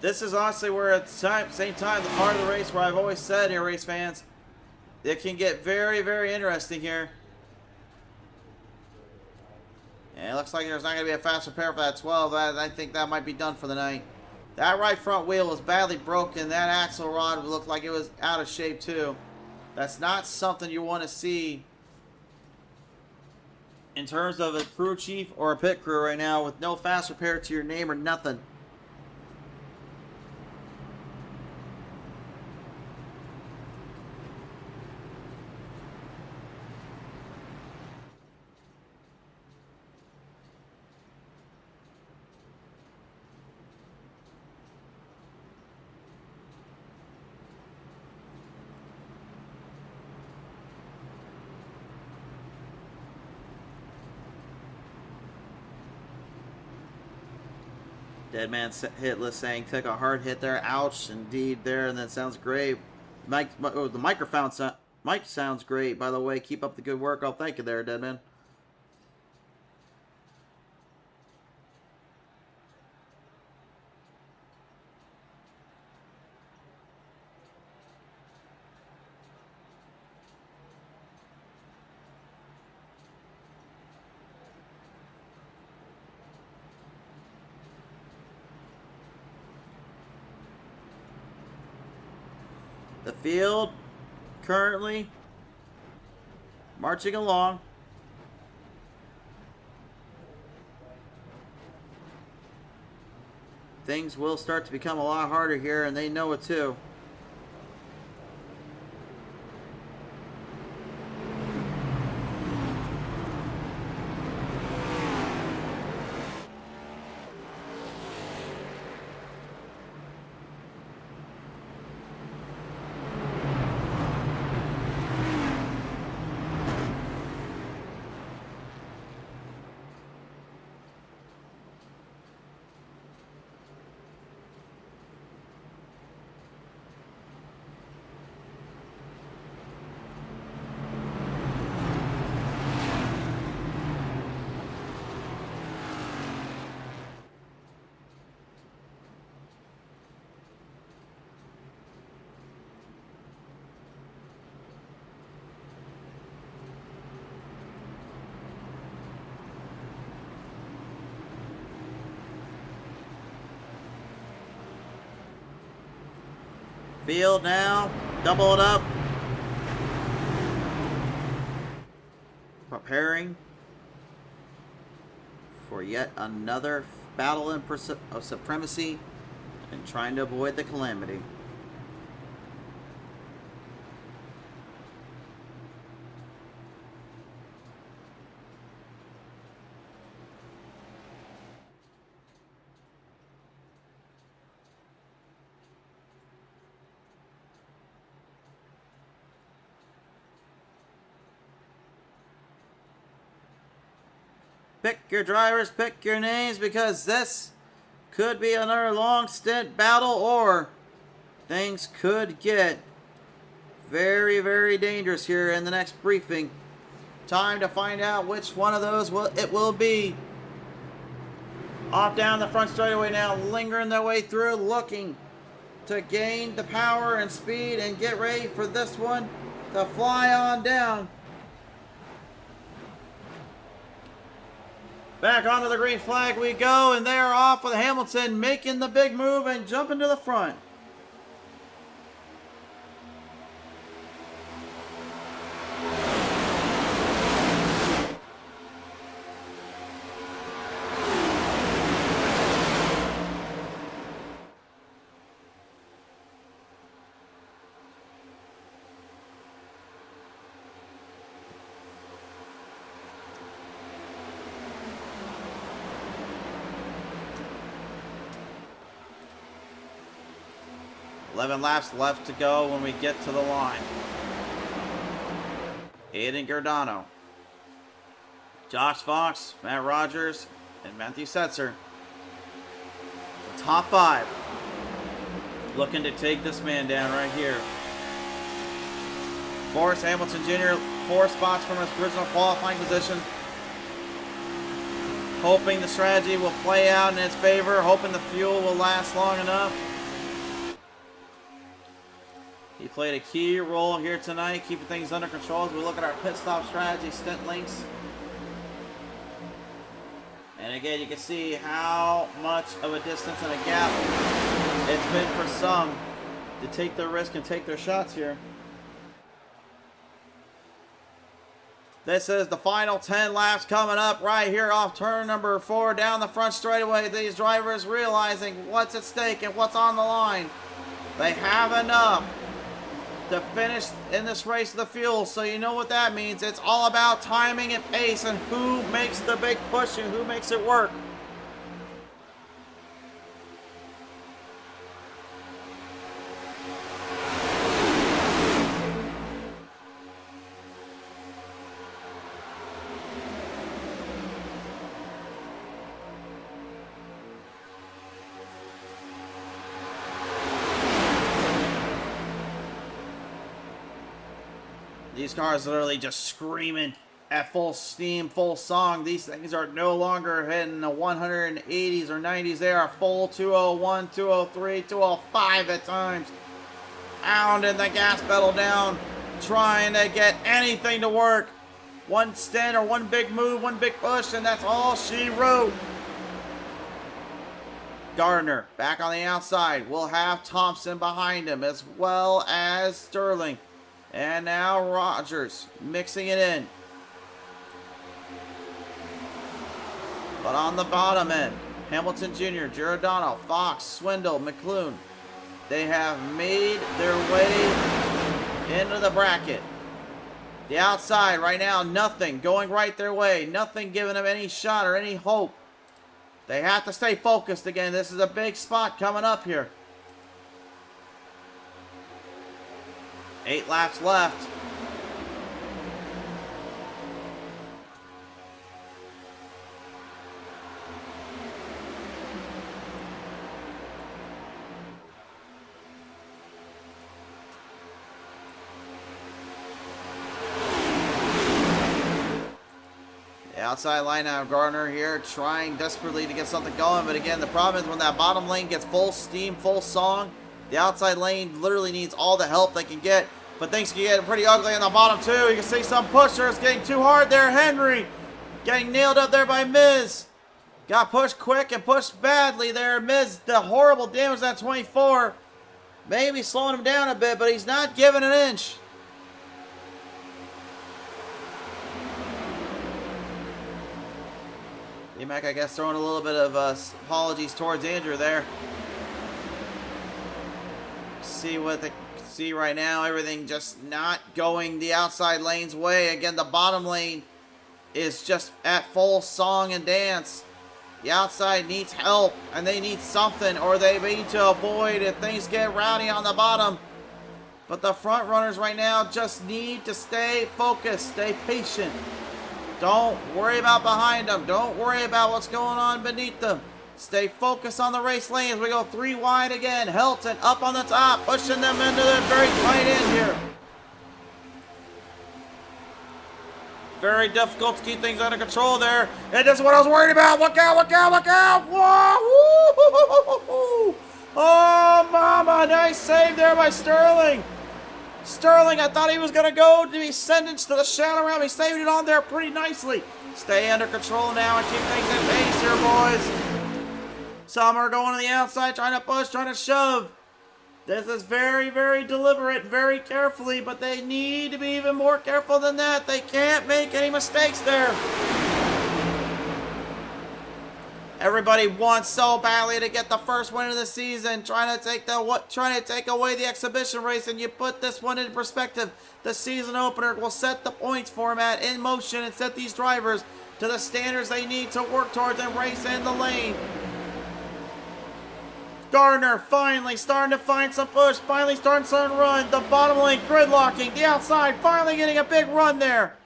This is honestly where at the same time, the part of the race where I've always said here, race fans, it can get very, very interesting here. And it looks like there's not going to be a fast repair for that 12. I think that might be done for the night. That right front wheel was badly broken. That axle rod looked like it was out of shape too. That's not something you want to see in terms of a crew chief or a pit crew right now with no fast repair to your name or nothing. Dead man hitless saying took a hard hit there. Ouch, indeed there, and that sounds great. Mike, oh, the microphone mic sounds great, by the way. Keep up the good work. I'll thank you there, dead man. The field currently marching along. Things will start to become a lot harder here, and they know it too. Field now, double it up. Preparing for yet another battle of supremacy and trying to avoid the calamity. Pick your drivers, pick your names, because this could be another long stint battle, or things could get very, very dangerous here in the next briefing. Time to find out which one of those it will be. Off down the front straightaway now, lingering their way through, looking to gain the power and speed and get ready for this one. to fly on down. Back onto the green flag we go, and they are off with Hamilton making the big move and jumping to the front. $11 laps left to go when we get to the line. Aiden Giordano, Josh Fox, Matt Rogers, and Matthew Setzer. The top 5 looking to take this man down right here. Forrest Hamilton Jr., 4 spots from his original qualifying position. Hoping the strategy will play out in his favor, hoping the fuel will last long enough. He played a key role here tonight, keeping things under control as we look at our pit stop strategy stint links. And again, you can see how much of a distance and a gap it's been for some to take their risk and take their shots here. This is the final 10 laps coming up right here off turn number 4 down the front straightaway. These drivers realizing what's at stake and what's on the line. They have enough to finish in this race of the fuel, so you know what that means. It's all about timing and pace and who makes the big push and who makes it work. These cars literally just screaming at full steam, full song. These things are no longer hitting the 180s or 90s. They are full 201, 203, 205 at times. Pounding the gas pedal down, trying to get anything to work. One stint or one big move, one big push, and that's all she wrote. Gardner back on the outside. We'll have Thompson behind him as well as Sterling. And now Rogers mixing it in. But on the bottom end, Hamilton Jr., Giordano, Fox, Swindle, McClune. They have made their way into the bracket. The outside right now, nothing going right their way. Nothing giving them any shot or any hope. They have to stay focused again. This is a big spot coming up here. 8 laps left. The outside line now, Gardner here trying desperately to get something going, but again, the problem is when that bottom lane gets full steam, full song, the outside lane literally needs all the help they can get, but things can get pretty ugly on the bottom too. You can see some pushers getting too hard there. Henry getting nailed up there by Miz. Got pushed quick and pushed badly there. Miz, the horrible damage at 24. Maybe slowing him down a bit, but he's not giving an inch. D-Mac, I guess, throwing a little bit of apologies towards Andrew there. See what they see right now. Everything just not going the outside lane's way. Again, the bottom lane is just at full song and dance. The outside needs help, and they need something, or they need to avoid if things get rowdy on the bottom. But the front runners right now just need to stay focused, stay patient. Don't worry about behind them. Don't worry about what's going on beneath them. Stay focused on the race lanes. We go 3 wide again. Helton up on the top, pushing them into the very tight end here. Very difficult to keep things under control there. And this is what I was worried about. Look out, look out, look out. Whoa! Woo-hoo-hoo-hoo-hoo. Oh, mama. Nice save there by Sterling. Sterling, I thought he was going to go to be sentenced to the shadow realm. He saved it on there pretty nicely. Stay under control now and keep things in pace here, boys. Some are going to the outside, trying to push, trying to shove. This is very, very deliberate, very carefully, but they need to be even more careful than that. They can't make any mistakes there. Everybody wants so badly to get the first win of the season, trying to take away the exhibition race, and you put this one in perspective. The season opener will set the points format in motion and set these drivers to the standards they need to work towards and race in the lane. Gardner finally starting to find some push, finally starting to run. The bottom lane gridlocking, the outside finally getting a big run there.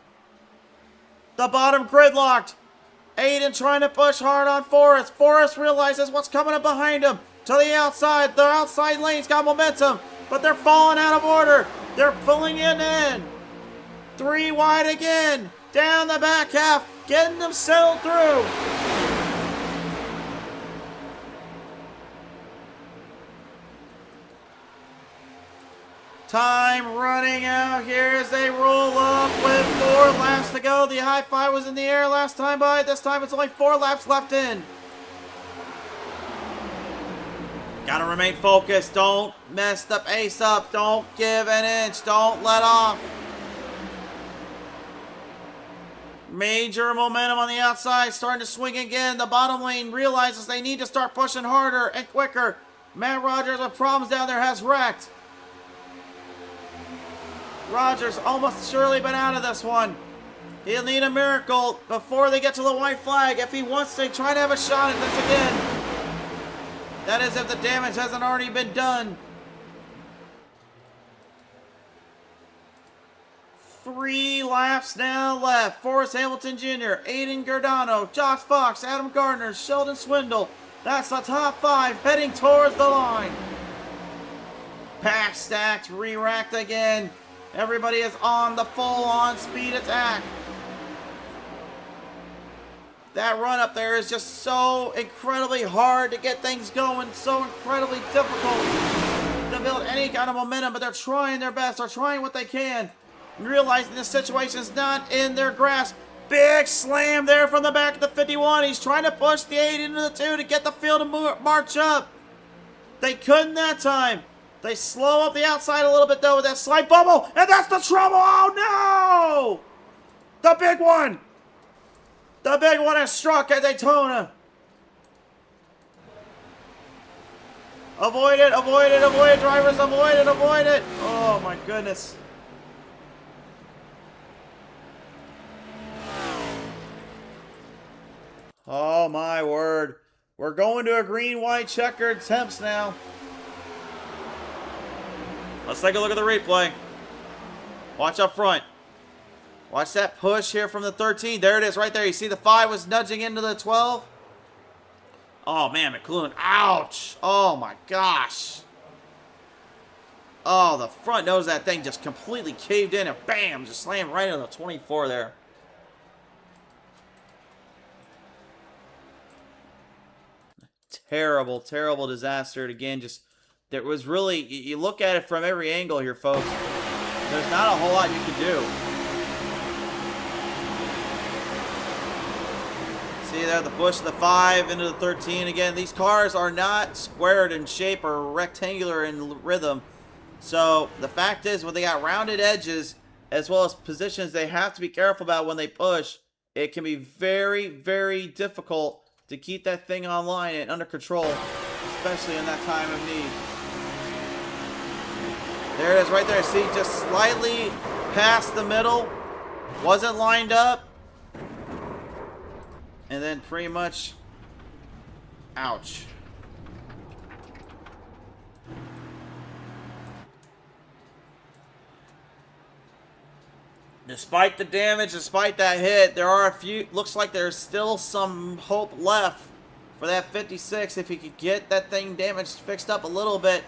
The bottom gridlocked. Aiden trying to push hard on Forrest. Forrest realizes what's coming up behind him. To the outside. The outside lane's got momentum, but they're falling out of order. They're pulling in. 3 wide again. Down the back half. Getting them settled through. Time running out here as they roll up with 4 laps to go. The high five was in the air last time by. This time it's only 4 laps left in. Gotta remain focused. Don't mess the pace up. Don't give an inch. Don't let off. Major momentum on the outside. Starting to swing again. The bottom lane realizes they need to start pushing harder and quicker. Matt Rogers with problems down there has wrecked. Rogers almost surely been out of this one. He'll need a miracle before they get to the white flag if he wants to try to have a shot at this again. That is if the damage hasn't already been done. 3 laps now left. Forrest Hamilton Jr., Aiden Giordano, Josh Fox, Adam Gardner, Sheldon Swindle. That's the top 5 heading towards the line. Pack stacked, re-racked again. Everybody is on the full-on speed attack. That run up there is just so incredibly hard to get things going, so incredibly difficult to build any kind of momentum, but they're trying their best. They're trying what they can, realizing this situation is not in their grasp. Big slam there from the back of the 51. He's trying to push the 8 into the 2 to get the field to march up. They couldn't that time. They slow up the outside a little bit, though, with that slight bubble, and that's the trouble. Oh, no! The big one. The big one has struck at Daytona. Avoid it, avoid it, avoid it, drivers, avoid it, avoid it. Oh, my goodness. Oh, my word. We're going to a green-white checkered temps now. Let's take a look at the replay. Watch up front. Watch that push here from the 13. There it is right there. You see the 5 was nudging into the 12? Oh, man, McLuhan. Ouch. Oh, my gosh. Oh, the front nose of that thing just completely caved in and bam, just slammed right into the 24 there. Terrible, terrible disaster. Again, just... There was really, you look at it from every angle here, folks. There's not a whole lot you can do. See there, the push of the 5 into the 13. Again, these cars are not squared in shape or rectangular in rhythm. So, the fact is, when they got rounded edges, as well as positions they have to be careful about when they push, it can be very, very difficult to keep that thing online and under control, especially in that time of need. There it is right there. See, just slightly past the middle. Wasn't lined up. And then pretty much... Ouch. Despite the damage, despite that hit, there are a few... Looks like there's still some hope left for that 56. If he could get that thing damaged, fixed up a little bit.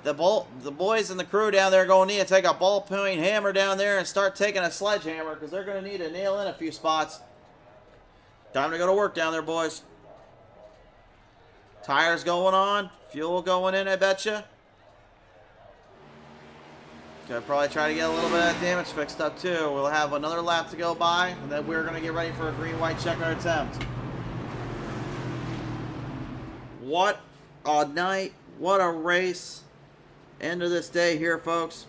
The boys and the crew down there are going to need to take a ballpoint hammer down there and start taking a sledgehammer because they're going to need to nail in a few spots. Time to go to work down there, boys. Tires going on. Fuel going in, I betcha. Could probably try to get a little bit of damage fixed up too. We'll have another lap to go by, and then we're going to get ready for a green-white checker attempt. What a night. What a race. End of this day here, folks.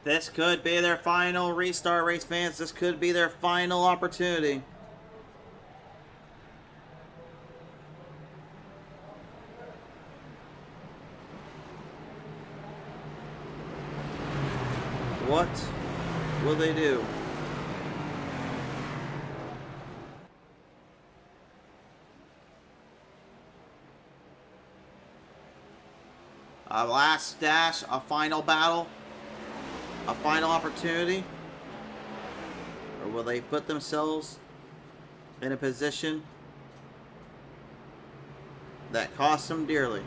This could be their final restart, race fans. This could be their final opportunity. What will they do? A last dash, a final battle. A final opportunity? Or will they put themselves in a position that costs them dearly?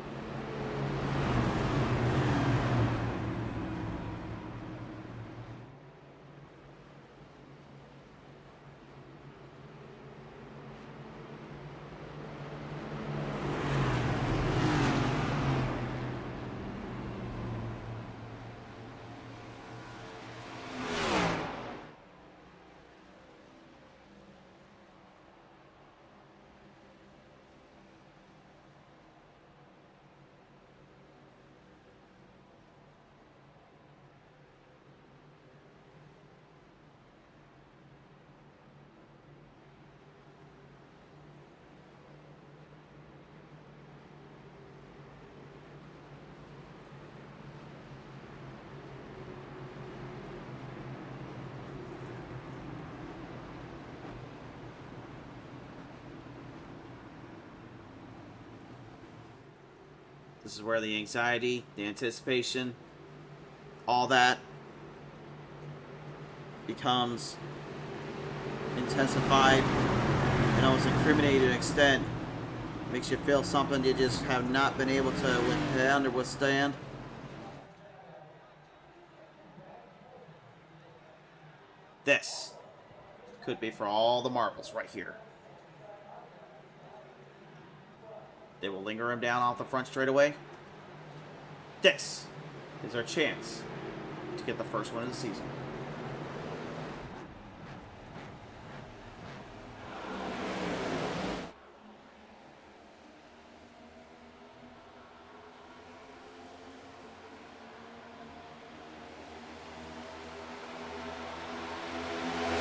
This is where the anxiety, the anticipation, all that becomes intensified and almost incriminating to an extent. Makes you feel something you just have not been able to withstand or withstand. This could be for all the marbles right here. They will linger him down off the front straightaway. This is our chance to get the first one of the season.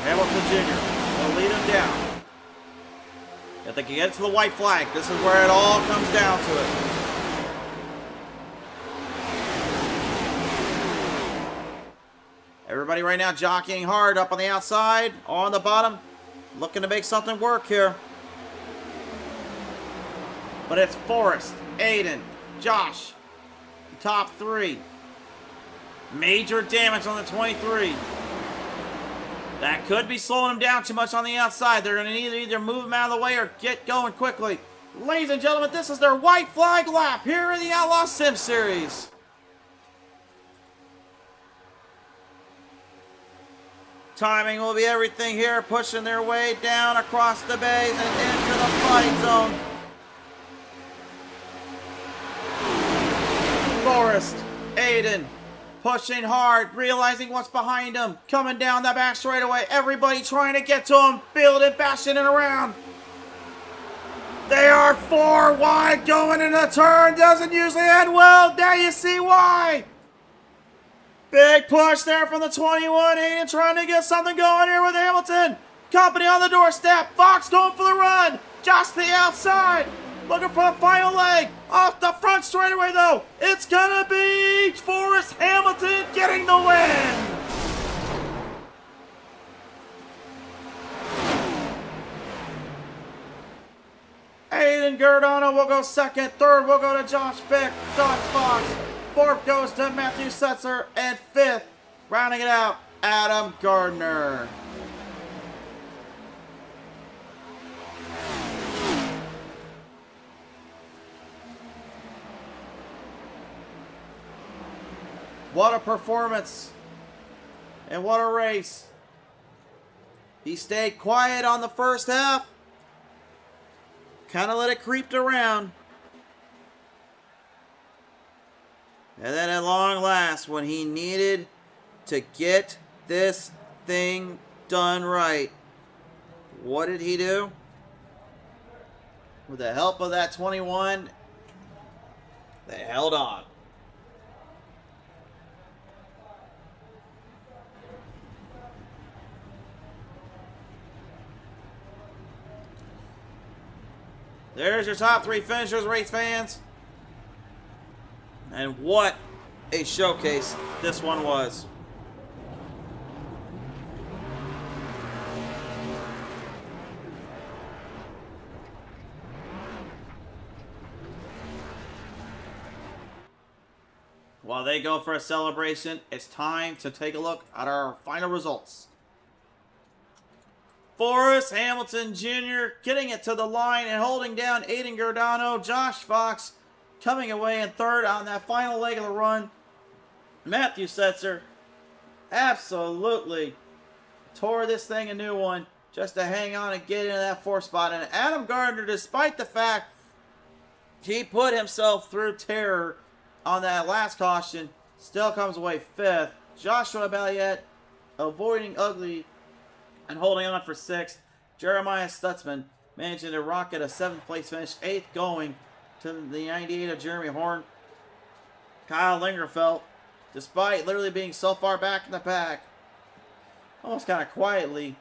Hamilton Jr. will lead him down. If they can get to the white flag, this is where it all comes down to it. Everybody right now jockeying hard up on the outside, on the bottom, looking to make something work here. But it's Forrest, Aiden, Josh, top three. Major damage on the 23. That could be slowing them down too much on the outside. They're going to need to either move them out of the way or get going quickly. Ladies and gentlemen, this is their white flag lap here in the Outlaws Sim Series. Timing will be everything here, pushing their way down across the bays and into the fight zone. Forrest, Aiden, pushing hard, realizing what's behind him. Coming down the back straightaway. Everybody trying to get to him. Building, bashing it around. They are 4 wide going in the turn. Doesn't usually end well. Now you see why. Big push there from the 21. Hayden trying to get something going here with Hamilton. Company on the doorstep. Fox going for the run. Just to the outside. Looking for the final leg. Off the front straightaway though. It's going to be Forrest Hamilton getting the win. Aiden Giordano will go second. Third will go to Josh Fox. Fourth goes to Matthew Setzer. And fifth, rounding it out, Adam Gardner. What a performance. And what a race. He stayed quiet on the first half. Kind of let it creep around. And then at long last, when he needed to get this thing done right, what did he do? With the help of that 21, they held on. There's your top 3 finishers, race fans. And what a showcase this one was. While they go for a celebration, it's time to take a look at our final results. Forrest Hamilton Jr. getting it to the line and holding down Aiden Giordano. Josh Fox coming away in third on that final leg of the run. Matthew Setzer absolutely tore this thing a new one just to hang on and get into that 4th spot. And Adam Gardner, despite the fact he put himself through terror on that last caution, still comes away 5th. Joshua Balliet avoiding ugly and holding on for 6th. Jeremiah Stutzman managing to rocket a 7th place finish. 8th going to the 98 of Jeremy Horn. Kyle Lingerfeld, despite literally being so far back in the pack, almost kind of quietly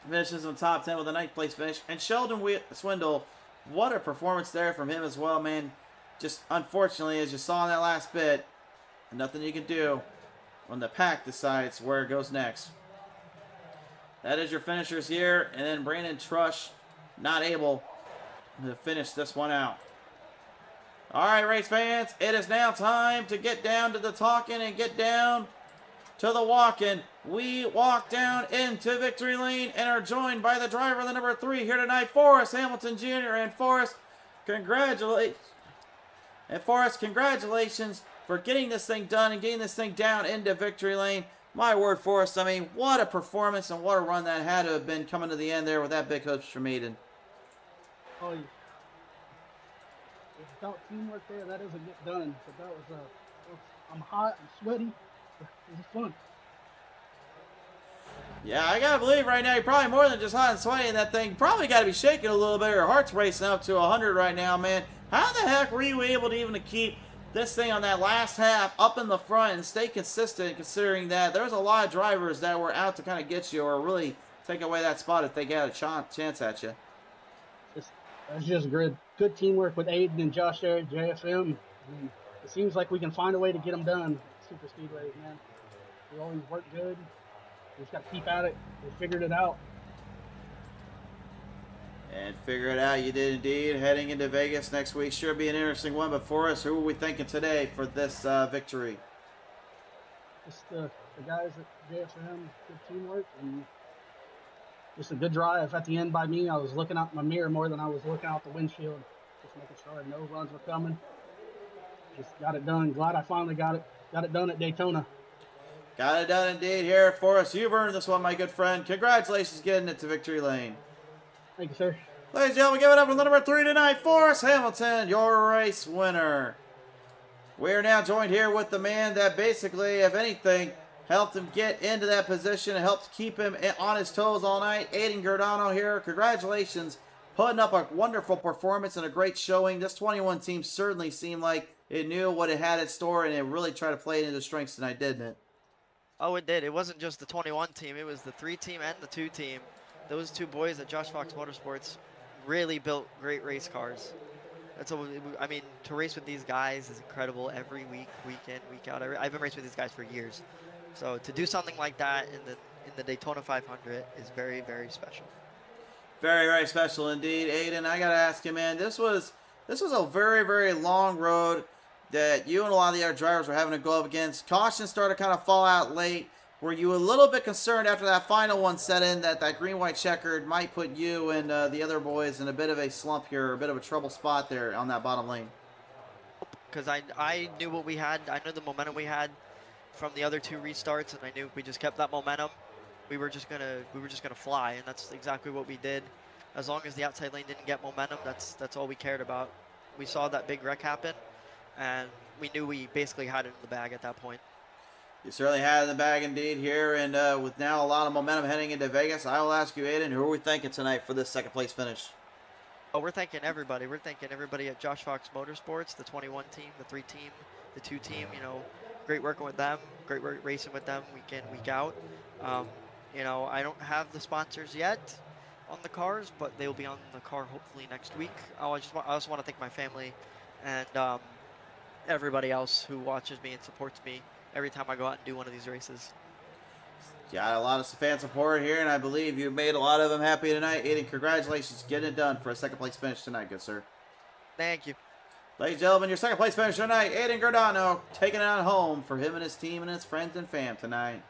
finishes in the top 10 with a 9th place finish. And Sheldon Swindle, what a performance there from him as well, man. Just unfortunately, as you saw in that last bit, nothing you can do when the pack decides where it goes next. That is your finishers here. And then Brandon Trush not able to finish this one out. All right, race fans, it is now time to get down to the talking and get down to the walking. We walk down into victory lane and are joined by the driver of the number 3 here tonight, Forrest Hamilton Jr. And Forrest, congratulations for getting this thing done and getting this thing down into victory lane. My word, Forrest, I mean, what a performance and what a run that had to have been coming to the end there with that big hoops from Eden. Oh, yeah. Without teamwork there, that doesn't get done. But that was, I'm hot, I'm sweaty. It was fun. Yeah, I gotta believe right now you're probably more than just hot and sweaty in that thing. Probably gotta be shaking a little bit. Your heart's racing up to 100 right now, man. How the heck were you able to even keep this thing on that last half up in the front and stay consistent, considering that there was a lot of drivers that were out to kind of get you or really take away that spot if they got a chance at you? That's just good teamwork with Aiden and Josh there at JFM. I mean, it seems like we can find a way to get them done. Super Speedways, man. We always work good. We just got to keep at it. We figured it out. And figure it out, you did indeed. Heading into Vegas next week. Sure be an interesting one, but for us, who are we thinking today for this victory? Just the guys at JFM, good teamwork, and just a good drive at the end by me. I was looking out my mirror more than I was looking out the windshield, just making sure no runs were coming. Just got it done. Glad I finally got it done at Daytona. Got it done indeed here for us. You've earned this one, my good friend. Congratulations getting it to victory lane. Thank you, sir. Ladies and gentlemen, give it up for the number 3 tonight, Forrest Hamilton, your race winner. We're now joined here with the man that basically, if anything, helped him get into that position and helped keep him on his toes all night. Aiden Giordano here. Congratulations. Putting up a wonderful performance and a great showing. This 21 team certainly seemed like it knew what it had in store, and it really tried to play it into strengths tonight, didn't it? Oh, it did. It wasn't just the 21 team. It was the 3 team and the 2 team. Those 2 boys at Josh Fox Motorsports really built great race cars. That's all. I mean, to race with these guys is incredible every week, week in, week out. I've been racing with these guys for years. So to do something like that in the Daytona 500 is very, very special. Very, very special indeed. Aiden, I got to ask you, man, this was a very, very long road that you and a lot of the other drivers were having to go up against. Caution started to kind of fall out late. Were you a little bit concerned after that final one set in that green-white checkered might put you and the other boys in a bit of a slump here, a bit of a trouble spot there on that bottom lane? Because I knew what we had. I knew the momentum we had from the other 2 restarts, and I knew if we just kept that momentum, we were just gonna fly, and that's exactly what we did. As long as the outside lane didn't get momentum, that's all we cared about. We saw that big wreck happen, and we knew we basically had it in the bag at that point. You certainly had it in the bag indeed here, and with now a lot of momentum heading into Vegas, I will ask you, Aiden, who are we thinking tonight for this second place finish? Oh, we're thanking everybody. We're thanking everybody at Josh Fox Motorsports, the 21 team, the 3 team, the 2 team. You know, great working with them, great racing with them week in, week out. You know, I don't have the sponsors yet on the cars, but they will be on the car hopefully next week. I also want to thank my family and everybody else who watches me and supports me every time I go out and do one of these races. Got a lot of fan support here, and I believe you made a lot of them happy tonight. Aiden, congratulations, getting it done for a second place finish tonight, good sir. Thank you. Ladies and gentlemen, your second place finish tonight, Aiden Giordano, taking it on home for him and his team and his friends and fam tonight.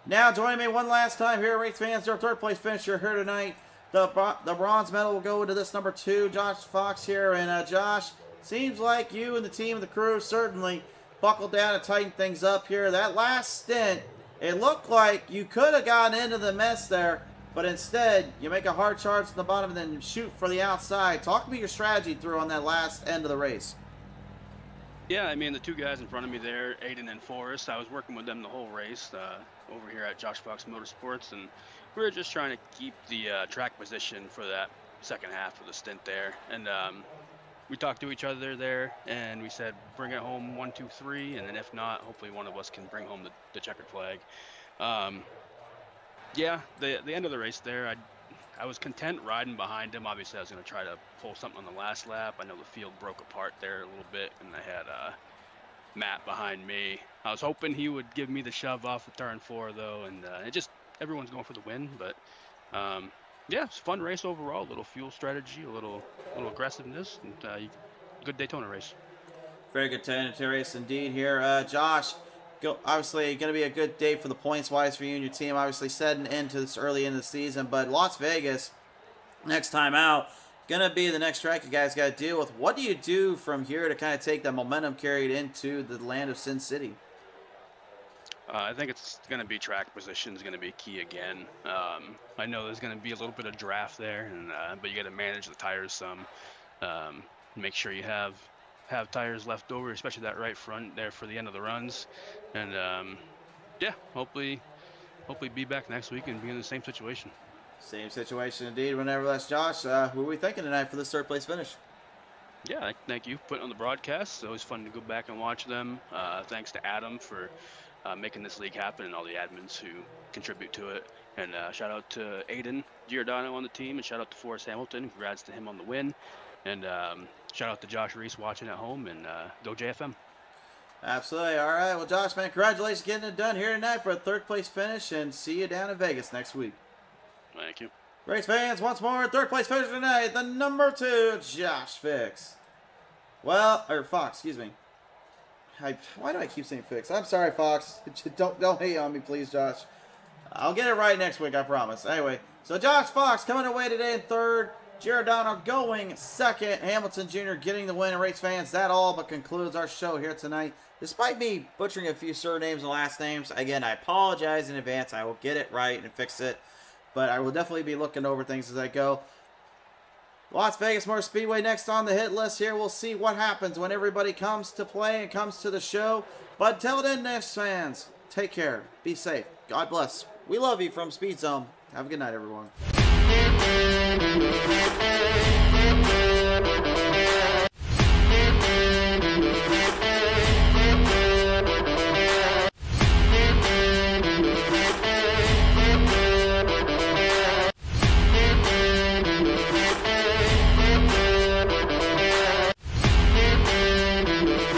Now joining me one last time here, race fans, our third place finisher here tonight. The bronze medal will go into this number 2, Josh Fox here, and Josh, seems like you and the team and the crew certainly buckled down and tightened things up here. That last stint, it looked like you could have gotten into the mess there, but instead, you make a hard charge to the bottom and then shoot for the outside. Talk to me your strategy through on that last end of the race. Yeah, I mean, the 2 guys in front of me there, Aiden and Forrest, I was working with them the whole race over here at Josh Fox Motorsports, and we were just trying to keep the track position for that second half of the stint there. And we talked to each other there, and we said, bring it home 1, 2, 3, and then if not, hopefully one of us can bring home the checkered flag. Yeah, the end of the race there, I was content riding behind him. Obviously, I was going to try to pull something on the last lap. I know the field broke apart there a little bit, and I had Matt behind me. I was hoping he would give me the shove off of turn 4, though, and everyone's going for the win, but yeah, it's a fun race overall. A little fuel strategy, a little aggressiveness, and good Daytona race. Very good Daytona race indeed here. Josh, obviously going to be a good day for the points-wise for you and your team. Obviously setting into this early in the season, but Las Vegas, next time out, going to be the next track you guys got to deal with. What do you do from here to kind of take that momentum carried into the land of Sin City? I think it's going to be track position is going to be key again. I know there's going to be a little bit of draft there, but you got to manage the tires some. Make sure you have tires left over, especially that right front there for the end of the runs. And yeah, hopefully be back next week and be in the same situation. Same situation indeed. Whenever that's Josh, who are we thinking tonight for this third place finish? Yeah, thank you for putting on the broadcast. It's always fun to go back and watch them. Thanks to Adam for making this league happen and all the admins who contribute to it. And shout out to Aiden Giordano on the team, and shout out to Forrest Hamilton. Congrats to him on the win. And shout out to Josh Reese watching at home, and go JFM. Absolutely. All right. Well, Josh, man, congratulations getting it done here tonight for a third place finish, and see you down in Vegas next week. Thank you. Race fans, once more, third place finish tonight, the number 2, Josh Fox, excuse me. Why do I keep saying Fix? I'm sorry, Fox. Don't hate on me, please, Josh. I'll get it right next week, I promise. Anyway, so Josh Fox coming away today in third. Giordano going second. Hamilton Jr. getting the win. And race fans, that all but concludes our show here tonight. Despite me butchering a few surnames and last names, again, I apologize in advance. I will get it right and fix it. But I will definitely be looking over things as I go. Las Vegas Motor Speedway next on the hit list here. We'll see what happens when everybody comes to play and comes to the show. But until then, next fans, take care. Be safe. God bless. We love you from Speed Zone. Have a good night, everyone.